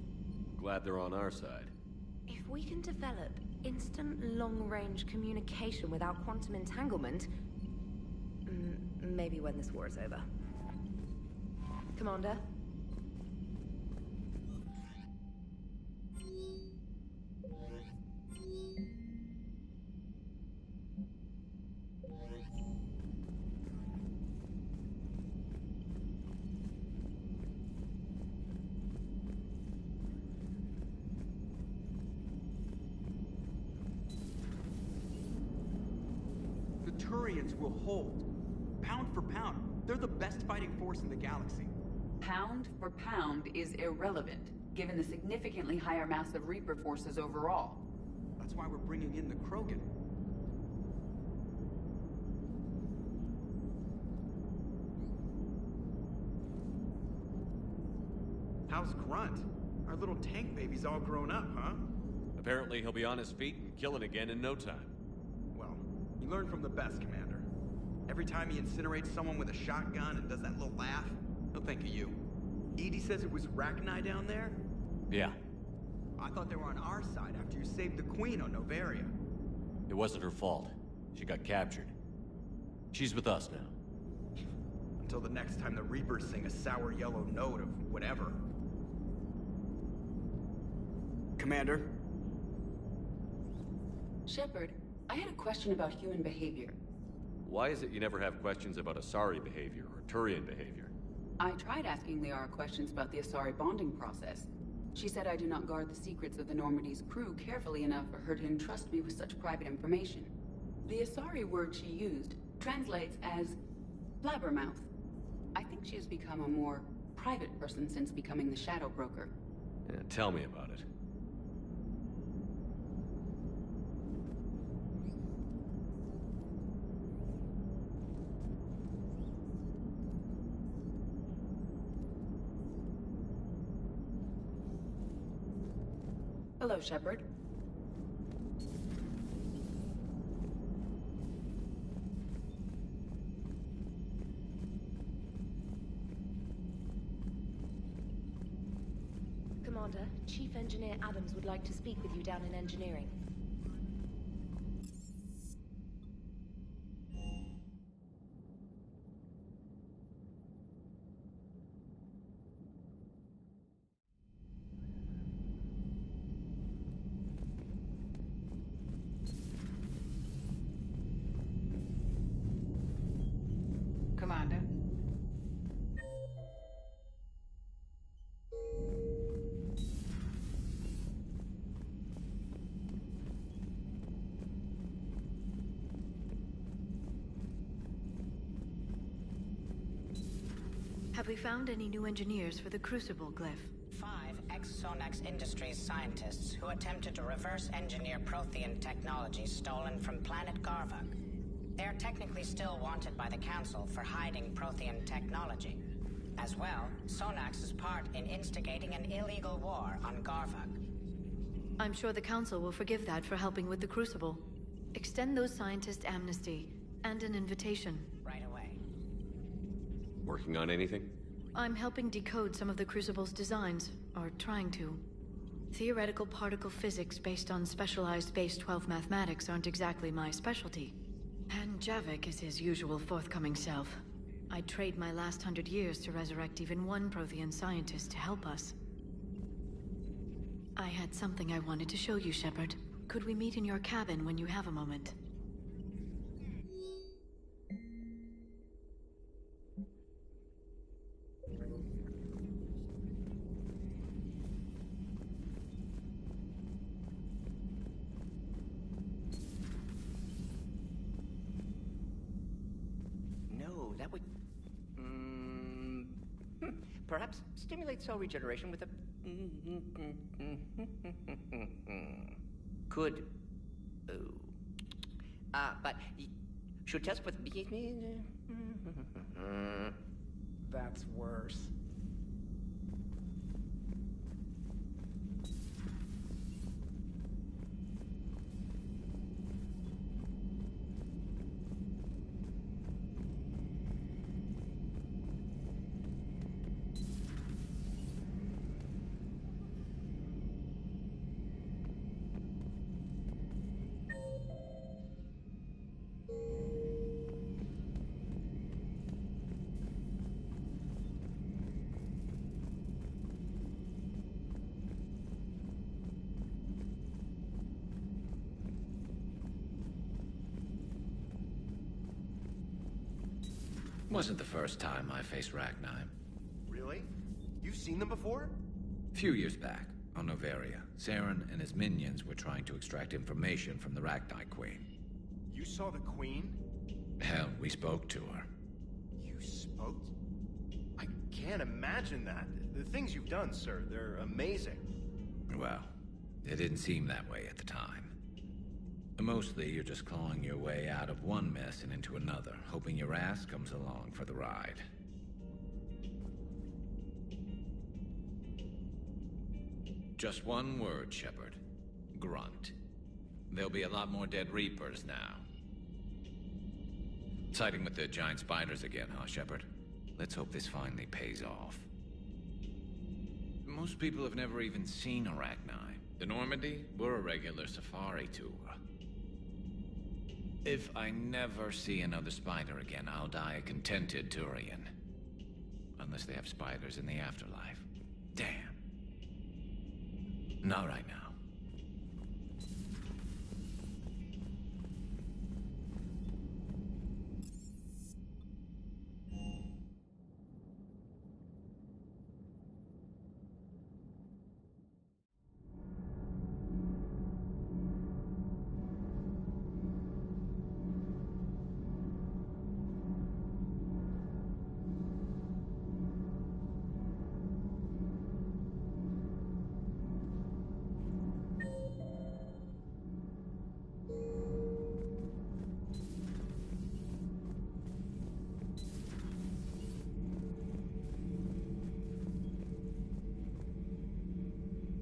Glad they're on our side. If we can develop instant long-range communication without quantum entanglement, maybe when this war is over. Commander? Asarians will hold. Pound for pound, they're the best fighting force in the galaxy. Pound for pound is irrelevant, given the significantly higher mass of Reaper forces overall. That's why we're bringing in the Krogan. How's Grunt? Our little tank baby's all grown up, huh? Apparently he'll be on his feet and killing again in no time. Well, you learn from the best, Commander. Every time he incinerates someone with a shotgun and does that little laugh, he'll think of you. Edie says it was Rachni down there? Yeah. I thought they were on our side after you saved the Queen on Noveria. It wasn't her fault. She got captured. She's with us now. Until the next time the Reapers sing a sour yellow note of whatever. Commander? Shepard, I had a question about human behavior. Why is it you never have questions about Asari behavior or Turian behavior? I tried asking Liara questions about the Asari bonding process. She said I do not guard the secrets of the Normandy's crew carefully enough for her to entrust me with such private information. The Asari word she used translates as blabbermouth. I think she has become a more private person since becoming the Shadow Broker. Yeah, tell me about it. Hello, Shepard. Commander, Chief Engineer Adams would like to speak with you down in engineering. Commander. Have we found any new engineers for the Crucible glyph? 5 ex-Sonax Industries scientists who attempted to reverse engineer Prothean technology stolen from planet Garvuk. They are technically still wanted by the Council for hiding Prothean technology. As well, Sonax's part in instigating an illegal war on Garvuk. I'm sure the Council will forgive that for helping with the Crucible. Extend those scientists amnesty and an invitation. Right away. Working on anything? I'm helping decode some of the Crucible's designs, or trying to. Theoretical particle physics based on specialized base 12 mathematics aren't exactly my specialty. And Javik is his usual forthcoming self. I'd trade my last 100 years to resurrect even one Prothean scientist to help us. I had something I wanted to show you, Shepard. Could we meet in your cabin when you have a moment? That would... perhaps stimulate cell regeneration with a... Could... but... Should test with... That's worse. Wasn't the first time I faced Rachni. Really? You've seen them before? Few years back, on Noveria, Saren and his minions were trying to extract information from the Rachni Queen. You saw the Queen? Hell, we spoke to her. You spoke? I can't imagine that. The things you've done, sir, they're amazing. Well, it didn't seem that way at the time. Mostly, you're just clawing your way out of one mess and into another, hoping your ass comes along for the ride. Just one word, Shepard. Grunt. There'll be a lot more dead Reapers now. Siding with the giant spiders again, huh, Shepard? Let's hope this finally pays off. Most people have never even seen Arachni. The Normandy, we're a regular safari tour. If I never see another spider again, I'll die a contented Turian. Unless they have spiders in the afterlife. Damn. Not right now.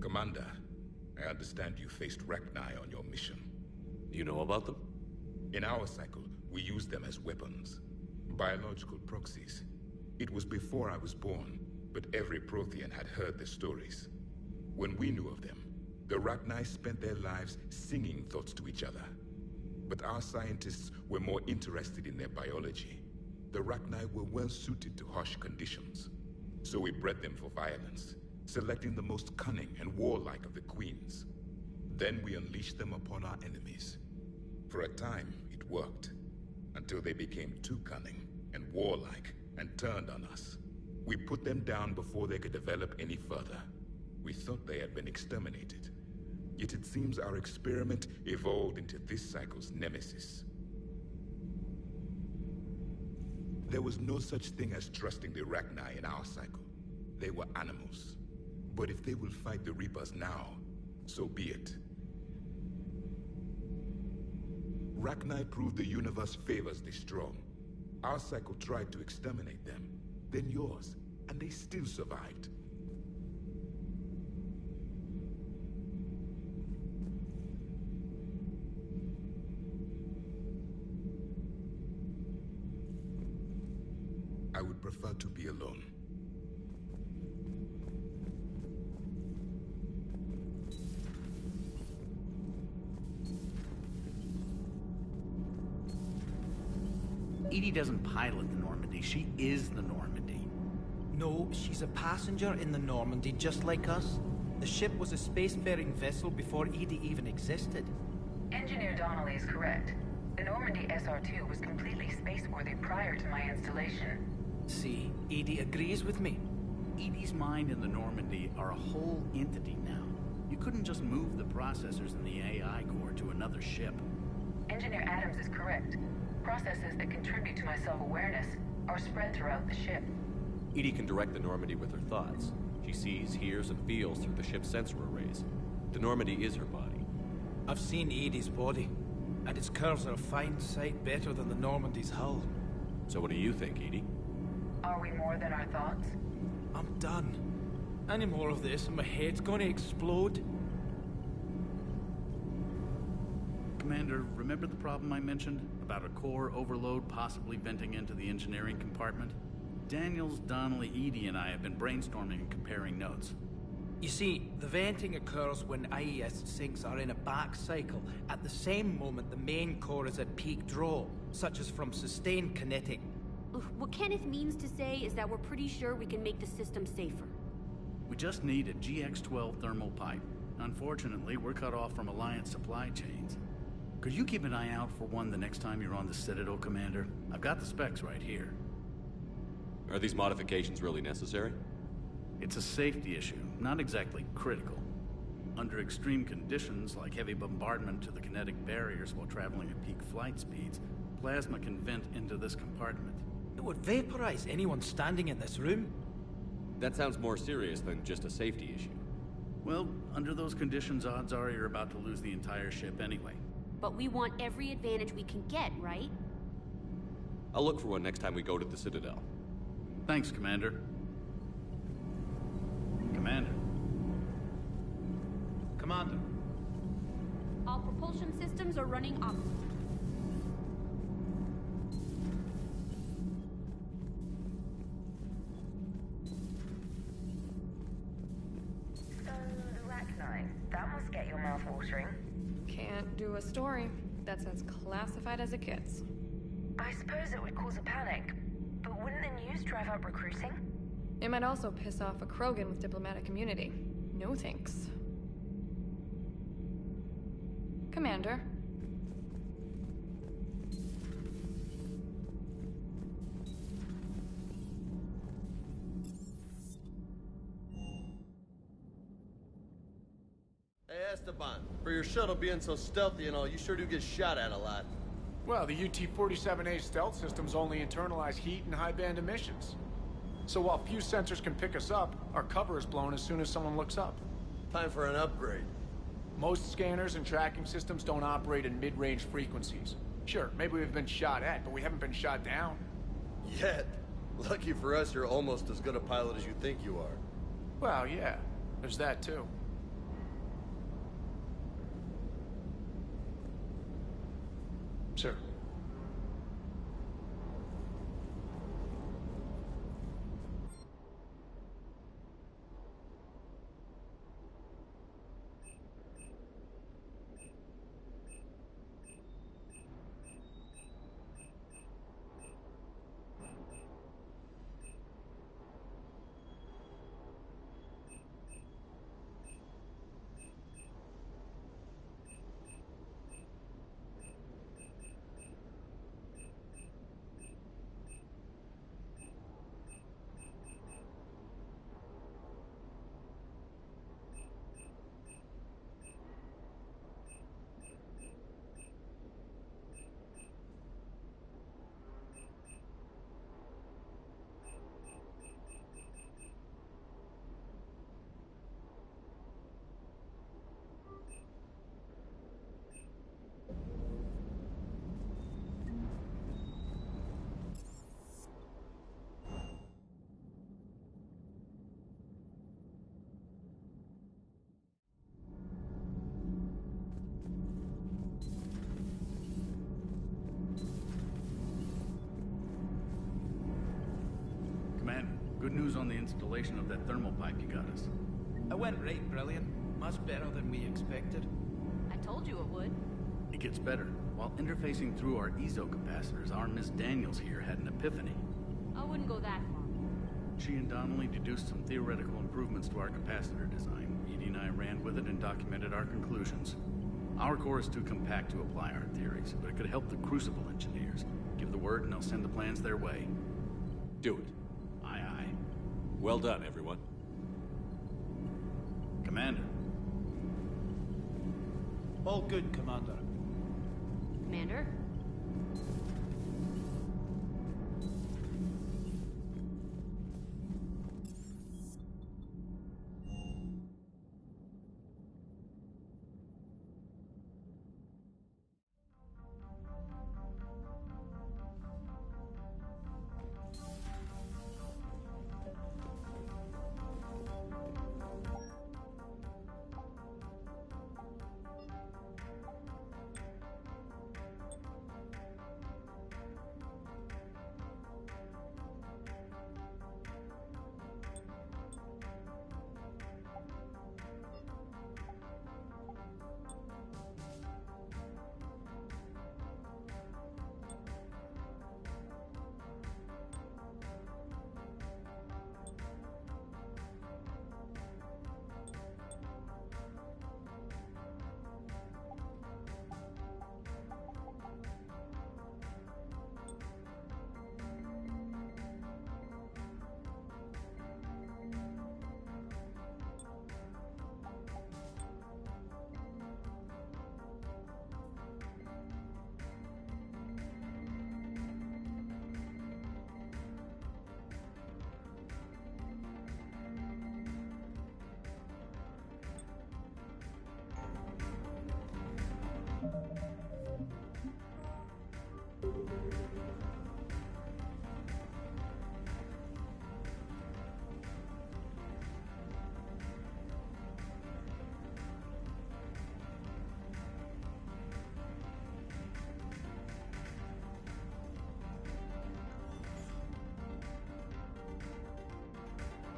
Commander, I understand you faced Rachni on your mission. You know about them? In our cycle, we use them as weapons. Biological proxies. It was before I was born, but every Prothean had heard the stories. When we knew of them, the Rachni spent their lives singing thoughts to each other. But our scientists were more interested in their biology. The Rachni were well suited to harsh conditions. So we bred them for violence, selecting the most cunning and warlike of the queens. Then we unleashed them upon our enemies. For a time, it worked, until they became too cunning and warlike and turned on us. We put them down before they could develop any further. We thought they had been exterminated. Yet it seems our experiment evolved into this cycle's nemesis. There was no such thing as trusting the Rachni in our cycle. They were animals. But if they will fight the Reapers now, so be it. Rachni proved the universe favors the strong. Our cycle tried to exterminate them, then yours, and they still survived. I would prefer to be alone. Edie doesn't pilot the Normandy, she is the Normandy. No, she's a passenger in the Normandy, just like us. The ship was a spacefaring vessel before Edie even existed. Engineer Donnelly is correct. The Normandy SR-2 was completely spaceworthy prior to my installation. See, Edie agrees with me. Edie's mind and the Normandy are a whole entity now. You couldn't just move the processors in the AI core to another ship. Engineer Adams is correct. Processes that contribute to my self-awareness are spread throughout the ship. Edie can direct the Normandy with her thoughts. She sees, hears, and feels through the ship's sensor arrays. The Normandy is her body. I've seen Edie's body, and its curves are a fine sight better than the Normandy's hull. So what do you think, Edie? Are we more than our thoughts? I'm done. Any more of this and my head's gonna explode. Commander, remember the problem I mentioned? About a core overload possibly venting into the engineering compartment? Daniels, Donnelly, Edie, and I have been brainstorming and comparing notes. You see, the venting occurs when IES sinks are in a back cycle. At the same moment, the main core is at peak draw, such as from sustained kinetic. What Kenneth means to say is that we're pretty sure we can make the system safer. We just need a GX-12 thermal pipe. Unfortunately, we're cut off from Alliance supply chains. Could you keep an eye out for one the next time you're on the Citadel, Commander? I've got the specs right here. Are these modifications really necessary? It's a safety issue, not exactly critical. Under extreme conditions, like heavy bombardment to the kinetic barriers while traveling at peak flight speeds, plasma can vent into this compartment. It would vaporize anyone standing in this room. That sounds more serious than just a safety issue. Well, under those conditions, odds are you're about to lose the entire ship anyway. But we want every advantage we can get, right? I'll look for one next time we go to the Citadel. Thanks, Commander. Commander. Commander. All propulsion systems are running up. Arachnite, that must get your mouth watering. Can't do a story. That's as classified as it gets. I suppose it would cause a panic, but wouldn't the news drive up recruiting? It might also piss off a Krogan with diplomatic immunity. No thanks. Commander. Hey, Esteban, for your shuttle being so stealthy and all, you sure do get shot at a lot. Well, the UT-47A stealth systems only internalize heat and high-band emissions. So while few sensors can pick us up, our cover is blown as soon as someone looks up. Time for an upgrade. Most scanners and tracking systems don't operate in mid-range frequencies. Sure, maybe we've been shot at, but we haven't been shot down. Yet. Lucky for us, you're almost as good a pilot as you think you are. Well, yeah. There's that, too. Sir. Commander, good news on the installation of that thermal pipe you got us. It went right brilliant. Much better than we expected. I told you it would. It gets better. While interfacing through our ezo capacitors, our Miss Daniels here had an epiphany. I wouldn't go that far. She and Donnelly deduced some theoretical improvements to our capacitor design. Edie and I ran with it and documented our conclusions. Our core is too compact to apply our theories, but it could help the Crucible engineers. Give the word and they'll send the plans their way. Do it. Aye, aye. Well done, everyone. Commander. All good, Commander. Commander?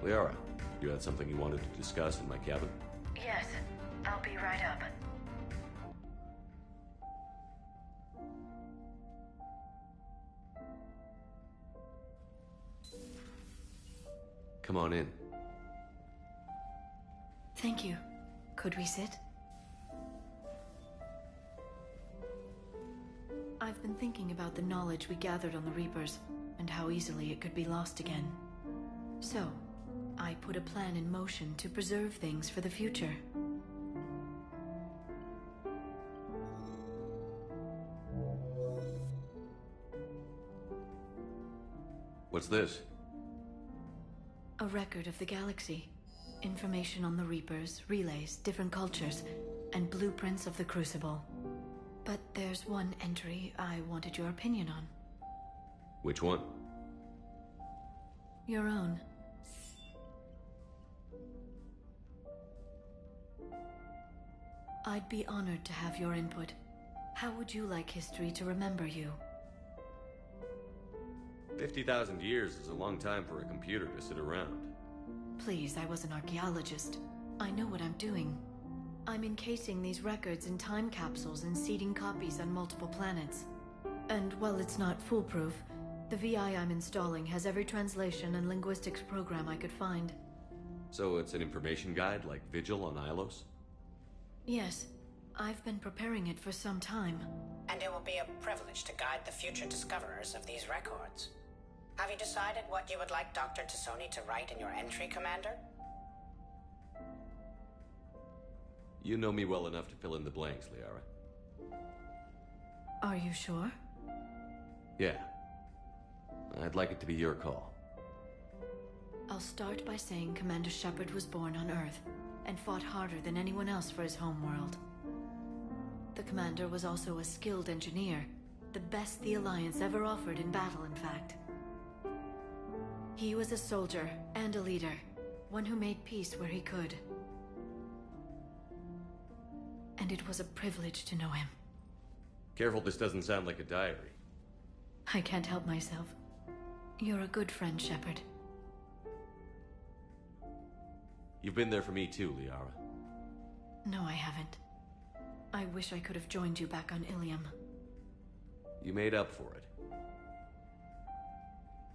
Liara, you had something you wanted to discuss in my cabin? Yes, I'll be right up. Come on in. Thank you. Could we sit? I've been thinking about the knowledge we gathered on the Reapers, and how easily it could be lost again. So, I put a plan in motion to preserve things for the future. What's this? A record of the galaxy. Information on the Reapers, relays, different cultures, and blueprints of the Crucible. But there's one entry I wanted your opinion on. Which one? Your own. I'd be honored to have your input. How would you like history to remember you? 50,000 years is a long time for a computer to sit around. Please, I was an archaeologist. I know what I'm doing. I'm encasing these records in time capsules and seeding copies on multiple planets. And while it's not foolproof, the VI I'm installing has every translation and linguistics program I could find. So it's an information guide like Vigil on Ilos? Yes. I've been preparing it for some time. And it will be a privilege to guide the future discoverers of these records. Have you decided what you would like Dr. Tassoni to write in your entry, Commander? You know me well enough to fill in the blanks, Liara. Are you sure? Yeah. I'd like it to be your call. I'll start by saying Commander Shepard was born on Earth, and fought harder than anyone else for his homeworld. The Commander was also a skilled engineer, the best the Alliance ever offered in battle, in fact. He was a soldier and a leader, one who made peace where he could. And it was a privilege to know him. Careful, this doesn't sound like a diary. I can't help myself. You're a good friend, Shepard. You've been there for me too, Liara. No, I haven't. I wish I could have joined you back on Ilium. You made up for it.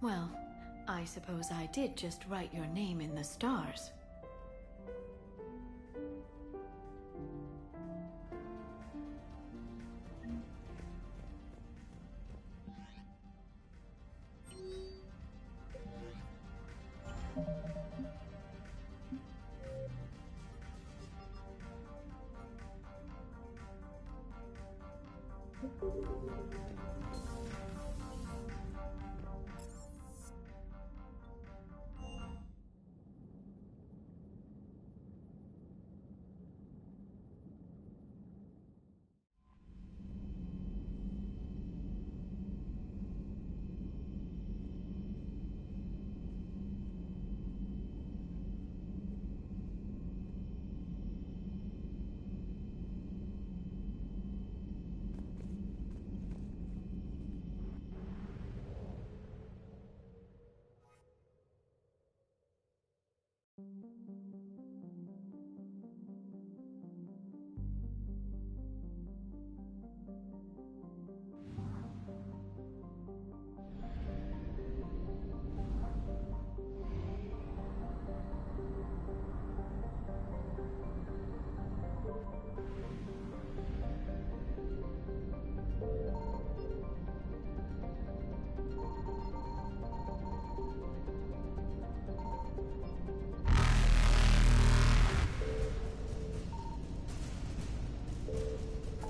Well, I suppose I did just write your name in the stars.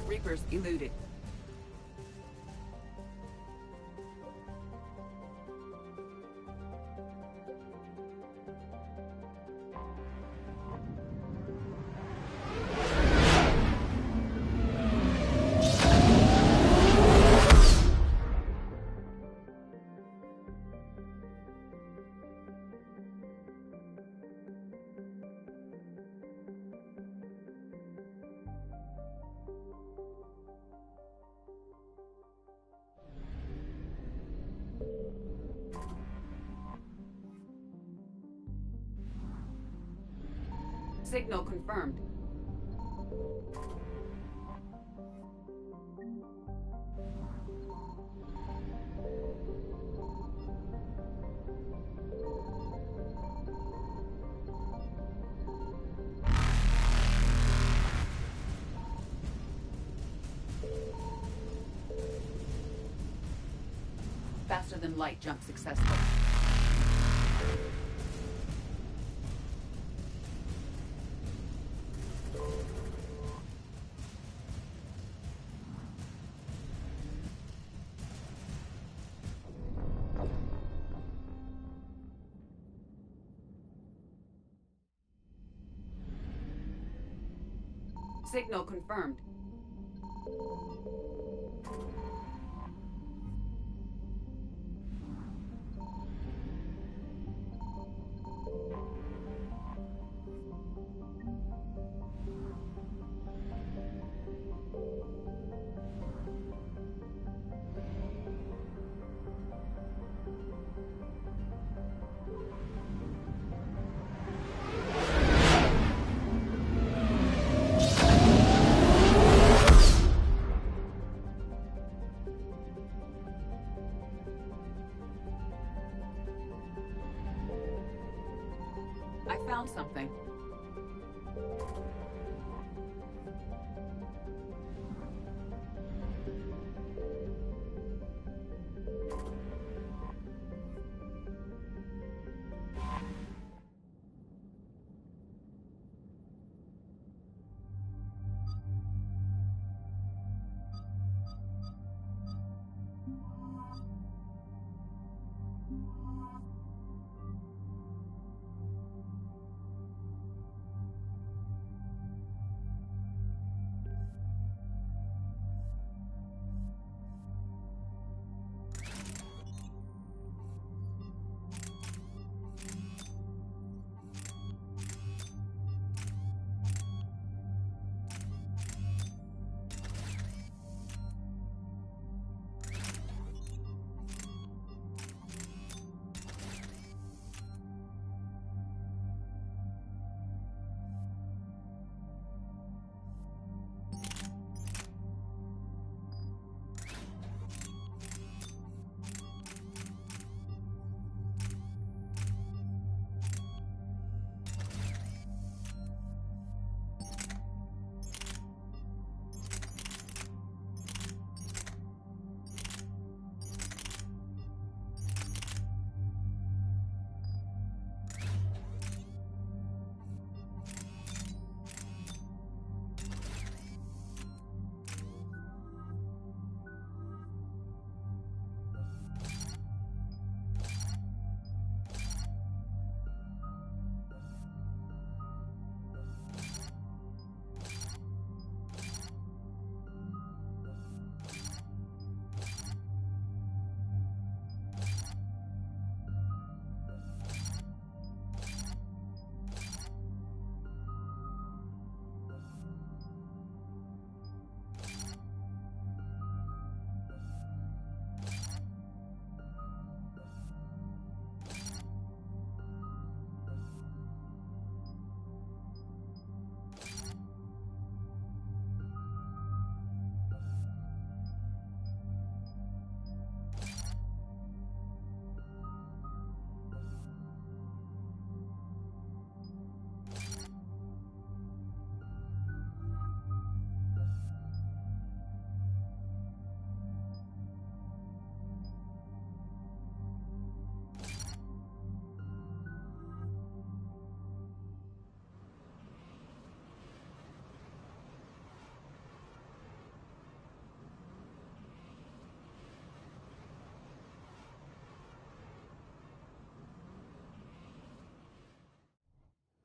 Reapers eluded. Signal confirmed. Faster than light jump successful. Signal confirmed. I found something.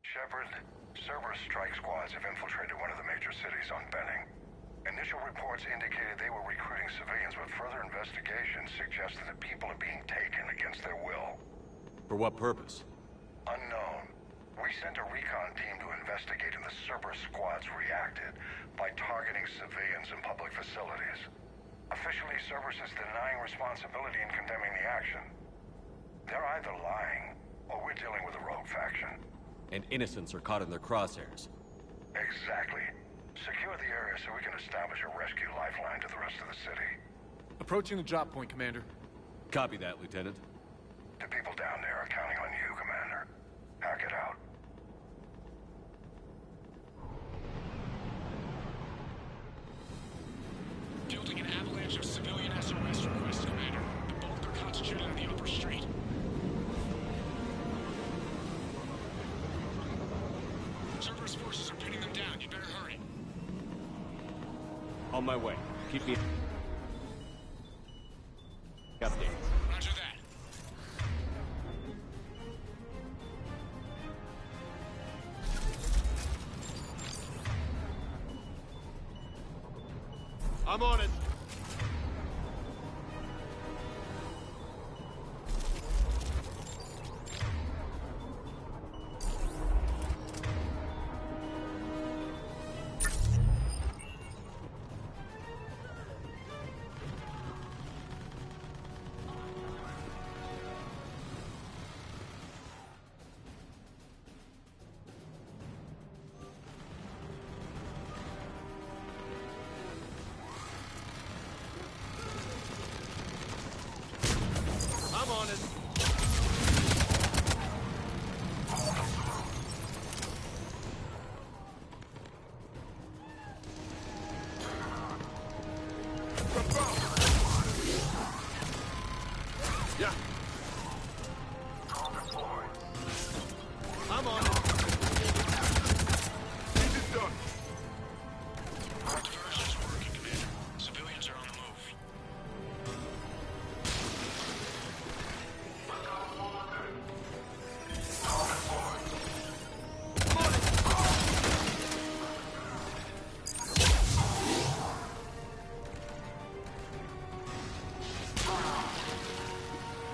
Shepard, Cerberus strike squads have infiltrated one of the major cities on Benning. Initial reports indicated they were recruiting civilians, but further investigation suggested that people are being taken against their will. For what purpose? Unknown. We sent a recon team to investigate, and the Cerberus squads reacted by targeting civilians in public facilities. Officially, Cerberus is denying responsibility and condemning the action. They're either lying, or we're dealing with a rogue faction. and innocents are caught in their crosshairs. Exactly. Secure the area so we can establish a rescue lifeline to the rest of the city. Approaching the drop point, Commander. Copy that, Lieutenant. The people down there are counting on you, Commander. Hack it out. Fielding an avalanche of civilian SOS requests, Commander. The bulk are concentrated on the upper street. Cerberus forces are pinning them down. You'd better hurry. On my way. Keep me updated. Roger that. I'm on it. I'm on it. Yeah. I'm on it. This is done. Diversion's working, Commander. Civilians are on the move.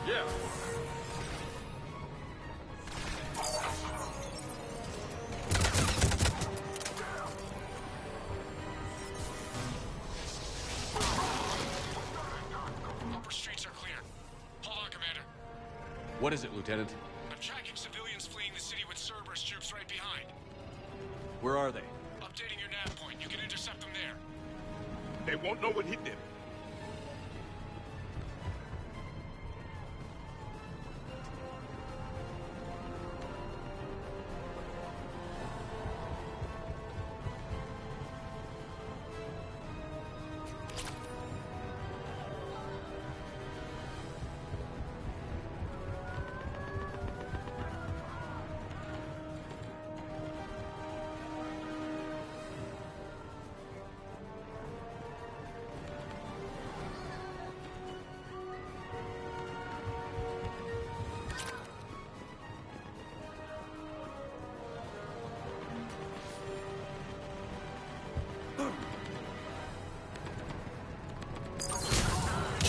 Yeah. Upper streets are cleared. Hold on, Commander. What is it, Lieutenant? I'm tracking civilians fleeing the city with Cerberus troops right behind. Where are they? Updating your nav point. You can intercept them there. They won't know what hit them.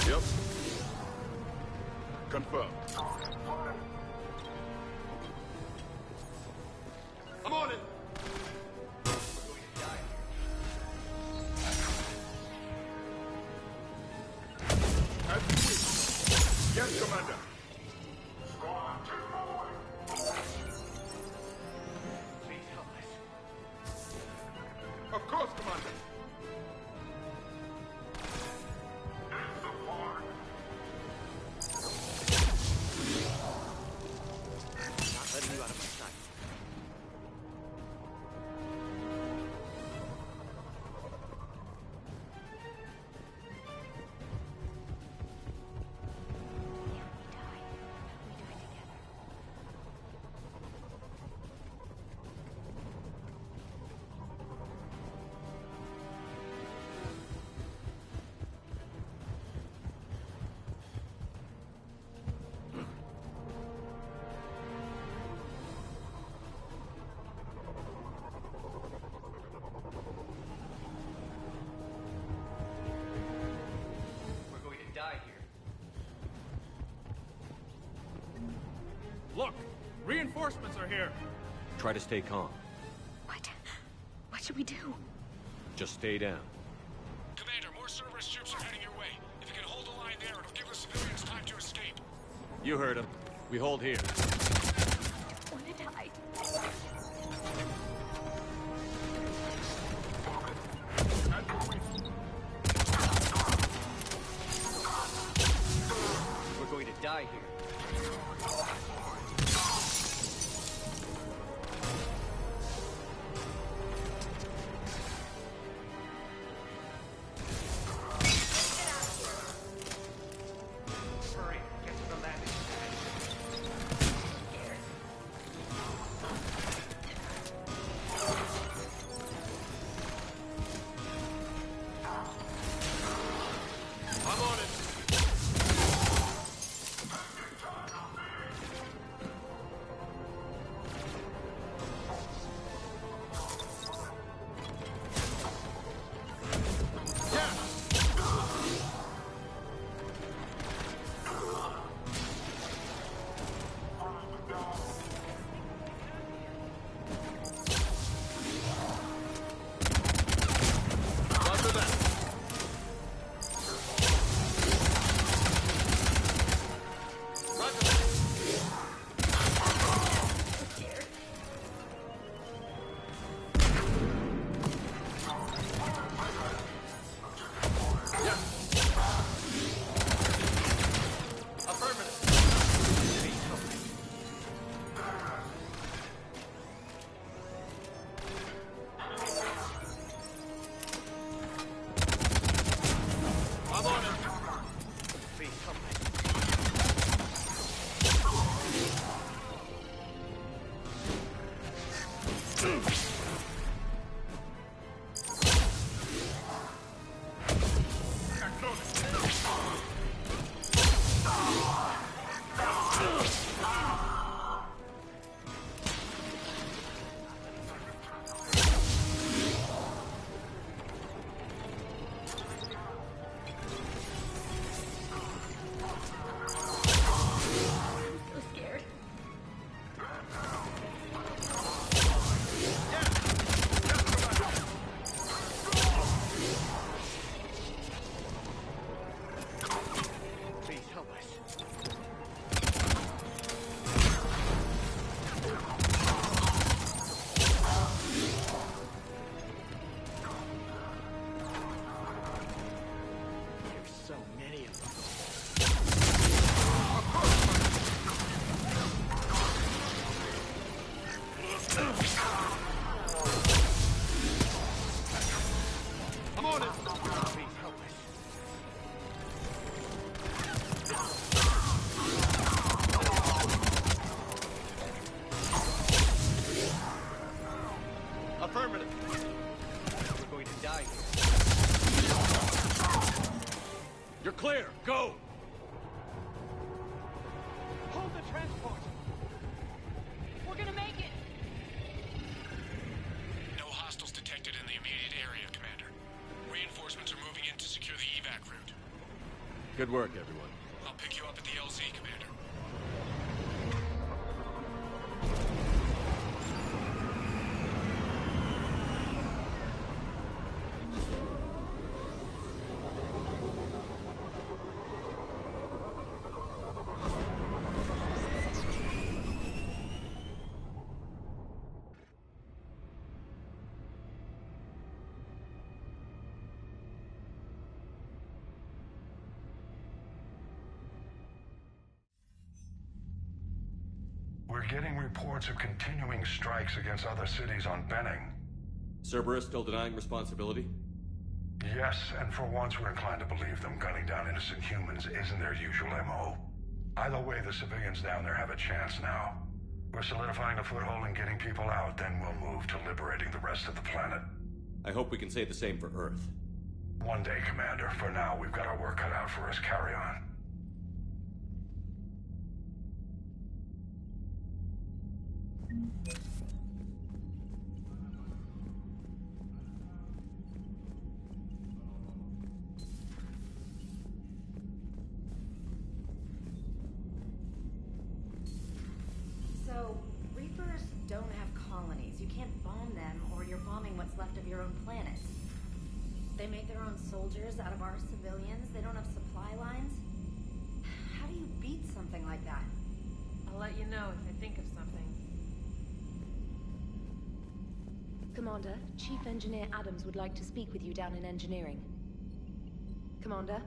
Yep. Confirmed. I'm on it. As you wish. Yes, Commander. Of course, Commander. Not letting you out of my sight. Look! Reinforcements are here! Try to stay calm. What should we do? Just stay down. Commander, more Cerberus troops are heading your way. If you can hold the line there, it'll give the civilians time to escape. You heard him. We hold here. I want to die. I'm on it! Please, help us. Affirmative. We're going to die here. You're clear. Go! Hold the transport! We're gonna make it! No hostiles detected in the immediate area, Commander. Reinforcements are moving in to secure the evac route. Good work, everyone. I'll pick you up at the LZ, Commander. We're getting reports of continuing strikes against other cities on Benning. Cerberus still denying responsibility? Yes, and for once we're inclined to believe them. Gunning down innocent humans isn't their usual MO. Either way, the civilians down there have a chance now. We're solidifying a foothold and getting people out, then we'll move to liberating the rest of the planet. I hope we can say the same for Earth. One day, Commander. For now, we've got our work cut out for us. Carry on. So, Reapers don't have colonies. You can't bomb them, or you're bombing what's left of your own planet. They make their own soldiers out of our civilians. They don't have supply lines. How do you beat something like that? I'll let you know if I think of something. Commander, Chief Engineer Adams would like to speak with you down in engineering. Commander?